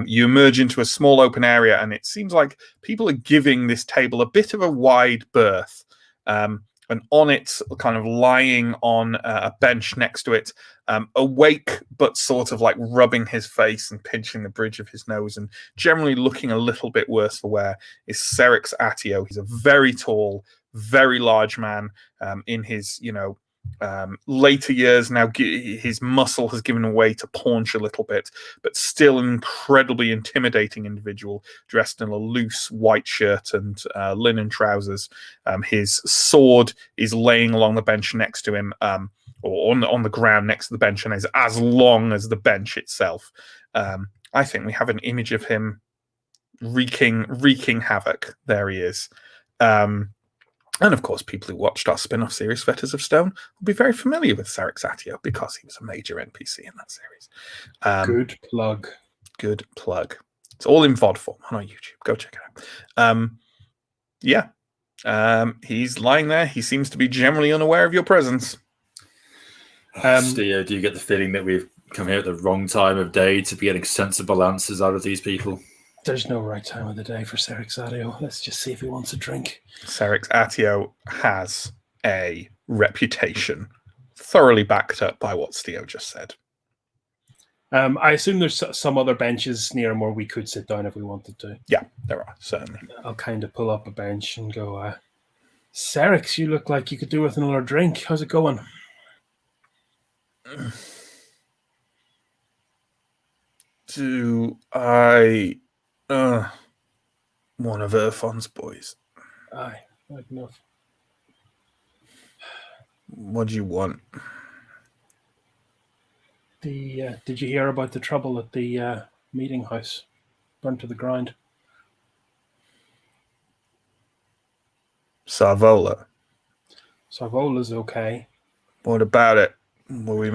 You emerge into a small open area, and it seems like people are giving this table a bit of a wide berth. And on it, kind of lying on a bench next to it, awake but sort of like rubbing his face and pinching the bridge of his nose and generally looking a little bit worse for wear, is Serix Atio. He's a very tall, very large man in his, later years now. His muscle has given way to paunch a little bit, but still an incredibly intimidating individual, dressed in a loose white shirt and linen trousers. His sword is laying along the bench next to him, or on the ground next to the bench, and is as long as the bench itself. I think we have an image of him wreaking havoc. There he is. And of course, people who watched our spin-off series, Fetters of Stone, will be very familiar with Serix Atio because he was a major NPC in that series. Good plug. Good plug. It's all in VOD form on our YouTube. Go check it out. He's lying there. He seems to be generally unaware of your presence. Steo, do you get the feeling that we've come here at the wrong time of day to be getting sensible answers out of these people? There's no right time of the day for Serix Atio. Let's just see if he wants a drink. Serix Atio has a reputation thoroughly backed up by what Steo just said. I assume there's some other benches near him where we could sit down if we wanted to. Yeah, there are, certainly. I'll kind of pull up a bench and go, Serix, you look like you could do with another drink. How's it going? Do I... one of Erfon's boys. Aye, right enough. What do you want? Did you hear about the trouble at the meeting house? Burnt to the ground. Sarvola. Sarvola's okay. What about it? Were we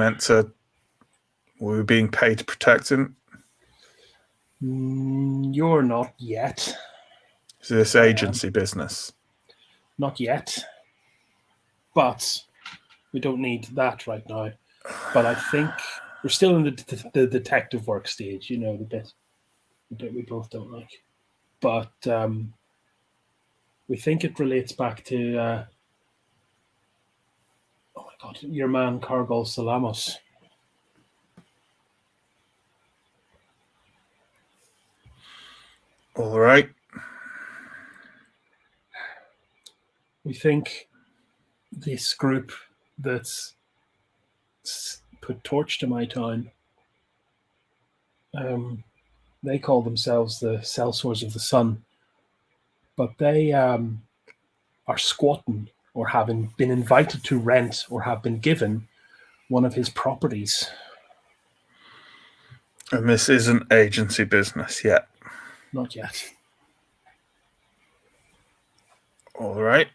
being paid to protect him? You're not yet. Is this agency business? Not yet. But we don't need that right now. But I think we're still in the detective work stage, the bit we both don't like. But we think it relates back to, oh my God, your man Cargol Salamos. All right. We think this group that's put torch to my town, they call themselves the Sellswords of the Sun, but they are squatting or having been invited to rent or have been given one of his properties. And this isn't agency business yet. Not yet. All right.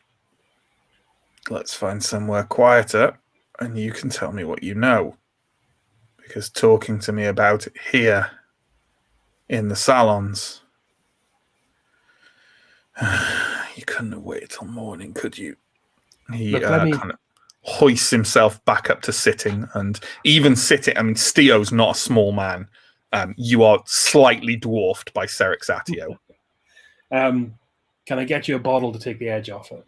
Let's find somewhere quieter, and you can tell me what you know. Because talking to me about it here in the salons, you couldn't have waited till morning, could you? He kind of hoists himself back up to sitting, and even sitting, I mean, Steo's not a small man. You are slightly dwarfed by Serix Atio. Can I get you a bottle to take the edge off it?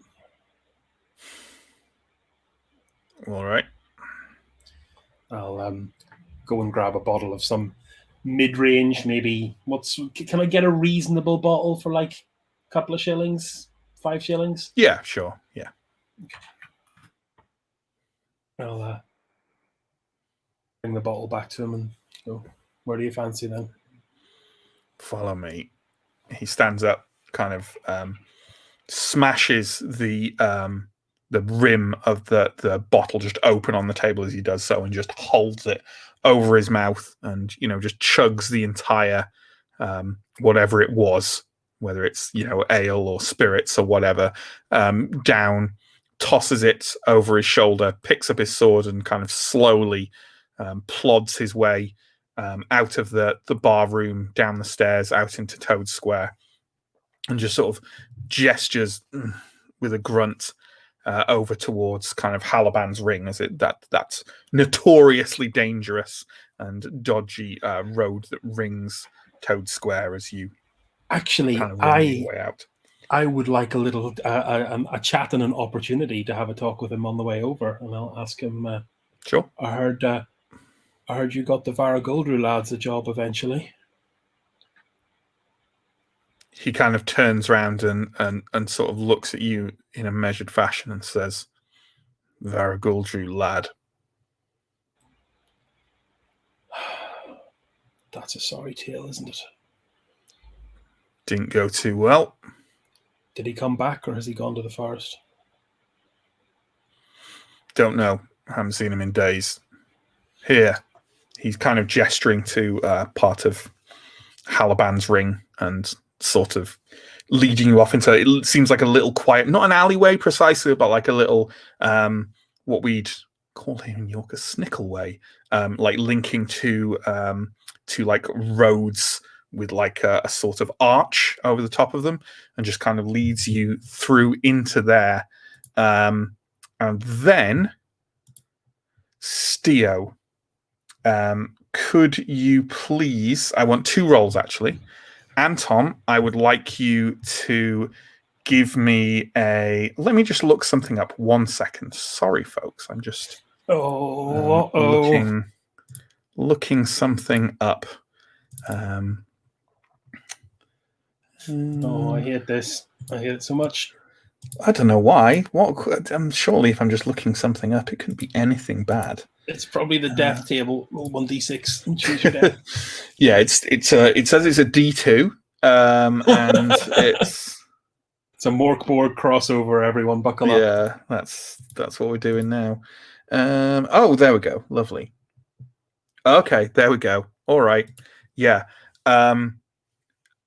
All right. I'll go and grab a bottle of some mid-range, maybe. Can I get a reasonable bottle for like a couple of shillings, 5 shillings? Yeah, sure. Yeah. I'll bring the bottle back to him and go, where do you fancy then? Follow me. He stands up, kind of smashes the rim of the bottle just open on the table as he does so, and just holds it over his mouth, and just chugs the entire whatever it was, whether it's ale or spirits or whatever, down, tosses it over his shoulder, picks up his sword, and kind of slowly plods his way out of the bar room, down the stairs, out into Toad Square, and just sort of gestures with a grunt over towards kind of Halaban's Ring, as that's notoriously dangerous and dodgy road that rings Toad Square as you actually kind of run your way out. I would like a little a chat and an opportunity to have a talk with him on the way over, and I'll ask him. Sure. I heard you got the Varagoldru lads a job eventually. He kind of turns around and sort of looks at you in a measured fashion and says, "Varagoldru lad." That's a sorry tale, isn't it? Didn't go too well. Did he come back, or has he gone to the forest? Don't know. Haven't seen him in days. Here. He's kind of gesturing to part of Halaban's Ring and sort of leading you off into, it seems like a little quiet, not an alleyway precisely, but like a little, what we'd call here in York a snickle way, like linking to like roads with like a sort of arch over the top of them, and just kind of leads you through into there. And then, Steo, could you please, I want 2 rolls actually. Anton, I would like you to give me let me just look something up 1 second. Sorry, folks. I'm just looking something up. I hate this. I hate it so much. I don't know why. Surely if I'm just looking something up, it couldn't be anything bad. It's probably the death table. Roll 1d6 and choose your death. Yeah, it says it's a D2, and it's a Mork board crossover. Everyone, buckle up. Yeah, that's what we're doing now. Oh, there we go. Lovely. Okay, there we go. All right. Yeah.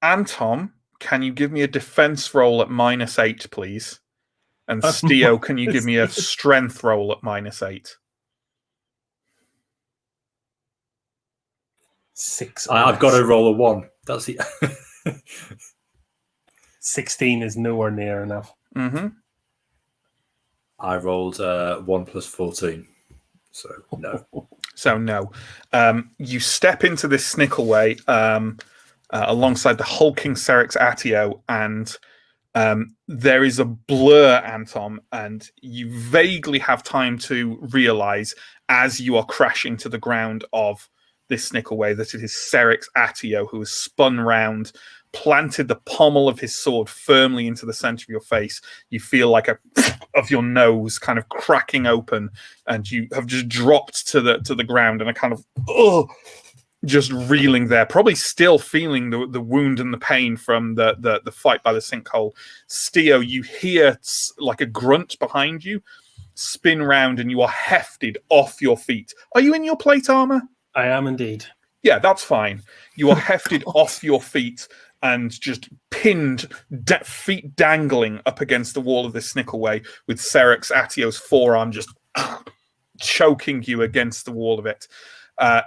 Anton, can you give me a defense roll at -8, please? And Steo, can you give me a strength roll at -8? 6. I've got to roll a 1. That's the 16 is nowhere near enough. Mm-hmm. I rolled 1 plus 14, so no. So no. You step into this snickleway alongside the hulking Serix Atio, and there is a blur, Anton, and you vaguely have time to realize as you are crashing to the ground of this snickleway that it is Serix Atio who has spun round, planted the pommel of his sword firmly into the center of your face. You feel like of your nose kind of cracking open, and you have just dropped to the ground and are kind of just reeling there, probably still feeling the wound and the pain from the fight by the sinkhole. Steo, you hear like a grunt behind you, spin round, and you are hefted off your feet. Are you in your plate armor? I am indeed. Yeah, that's fine. You are hefted off your feet and just pinned, feet dangling up against the wall of this snickleway, with Serix Atio's forearm just choking you against the wall of it.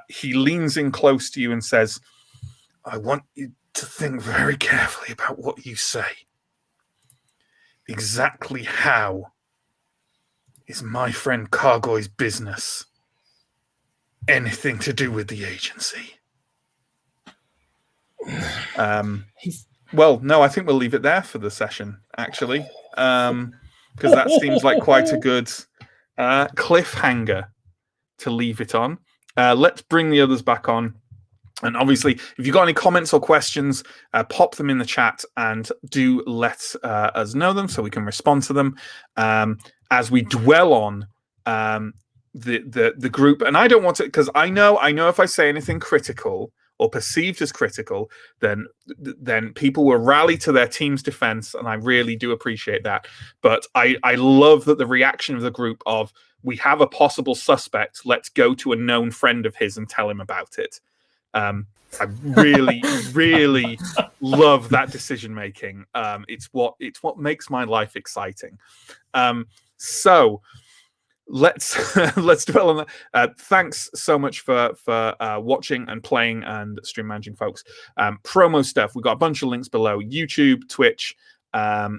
He leans in close to you and says, "I want you to think very carefully about what you say. Exactly how is my friend Cargoy's business anything to do with the agency?" Well, no, I think we'll leave it there for the session, actually, because that seems like quite a good cliffhanger to leave it on. Let's bring the others back on. And obviously, if you've got any comments or questions, pop them in the chat and do let us know them so we can respond to them as we dwell on the group. And I don't want to, because I know if I say anything critical or perceived as critical, then people will rally to their team's defense, and I really do appreciate that. But I love that the reaction of the group of, we have a possible suspect, let's go to a known friend of his and tell him about it. I really, really love that decision making. It's what makes my life exciting. So let's dwell on that. Thanks so much for watching and playing and stream managing, folks. Promo stuff, we've got a bunch of links below: YouTube, Twitch.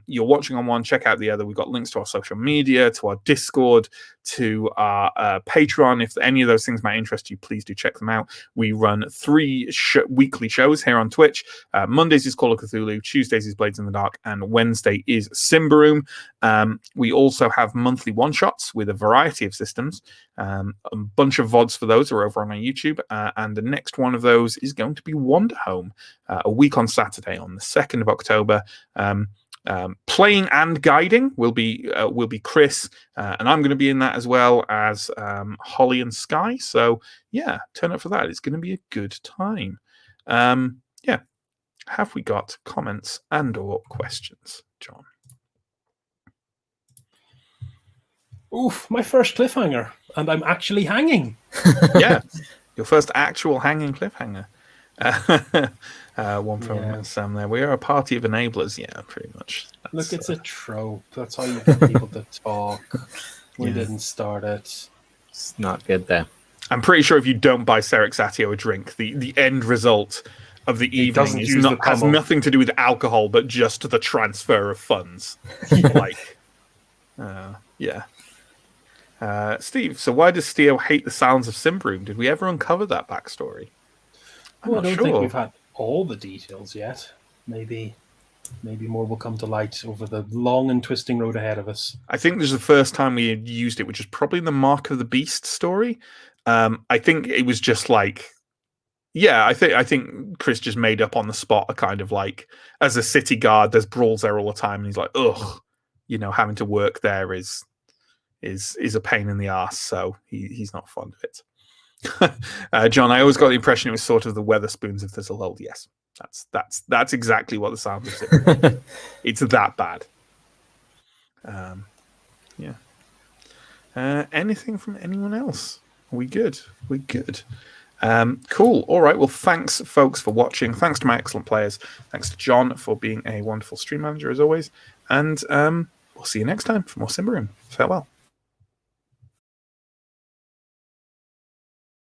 You're watching on one, check out the other. We've got links to our social media, to our Discord, to our Patreon. If any of those things might interest you, please do check them out. We run 3 weekly shows here on Twitch. Mondays is Call of Cthulhu, Tuesdays is Blades in the Dark, and Wednesday is Symbaroum. We also have monthly one-shots with a variety of systems. A bunch of VODs for those are over on our YouTube. And the next one of those is going to be Wander Home, a week on Saturday on the 2nd of October. Playing and guiding will be Chris, and I'm going to be in that as well as Holly and Sky. So yeah, turn up for that. It's going to be a good time. Yeah, have we got comments and/or questions, John? Oof, my first cliffhanger, and I'm actually hanging. Yeah, your first actual hanging cliffhanger. One from Sam there. We are a party of enablers. Yeah, pretty much. Look, it's a trope. That's how you get people to talk. We didn't start it. It's not good there. I'm pretty sure if you don't buy Serek Satio a drink, the end result of the evening has nothing to do with alcohol, but just the transfer of funds. Steve, so why does Steo hate the sounds of Symbaroum? Did we ever uncover that backstory? I don't think we've had all the details yet. Maybe more will come to light over the long and twisting road ahead of us. I think this is the first time we had used it, which is probably the Mark of the Beast story. I think it was just like, I think Chris just made up on the spot a kind of like, as a city guard, there's brawls there all the time, and he's like, ugh, having to work there is a pain in the ass, so he's not fond of it. John, I always got the impression it was sort of the Weatherspoons of Thistlehold. Yes, that's exactly what the sound is. It's that bad. Anything from anyone else? We good? We good? Cool. All right. Well, thanks, folks, for watching. Thanks to my excellent players. Thanks to John for being a wonderful stream manager as always. And we'll see you next time for more Symbaroum. Farewell.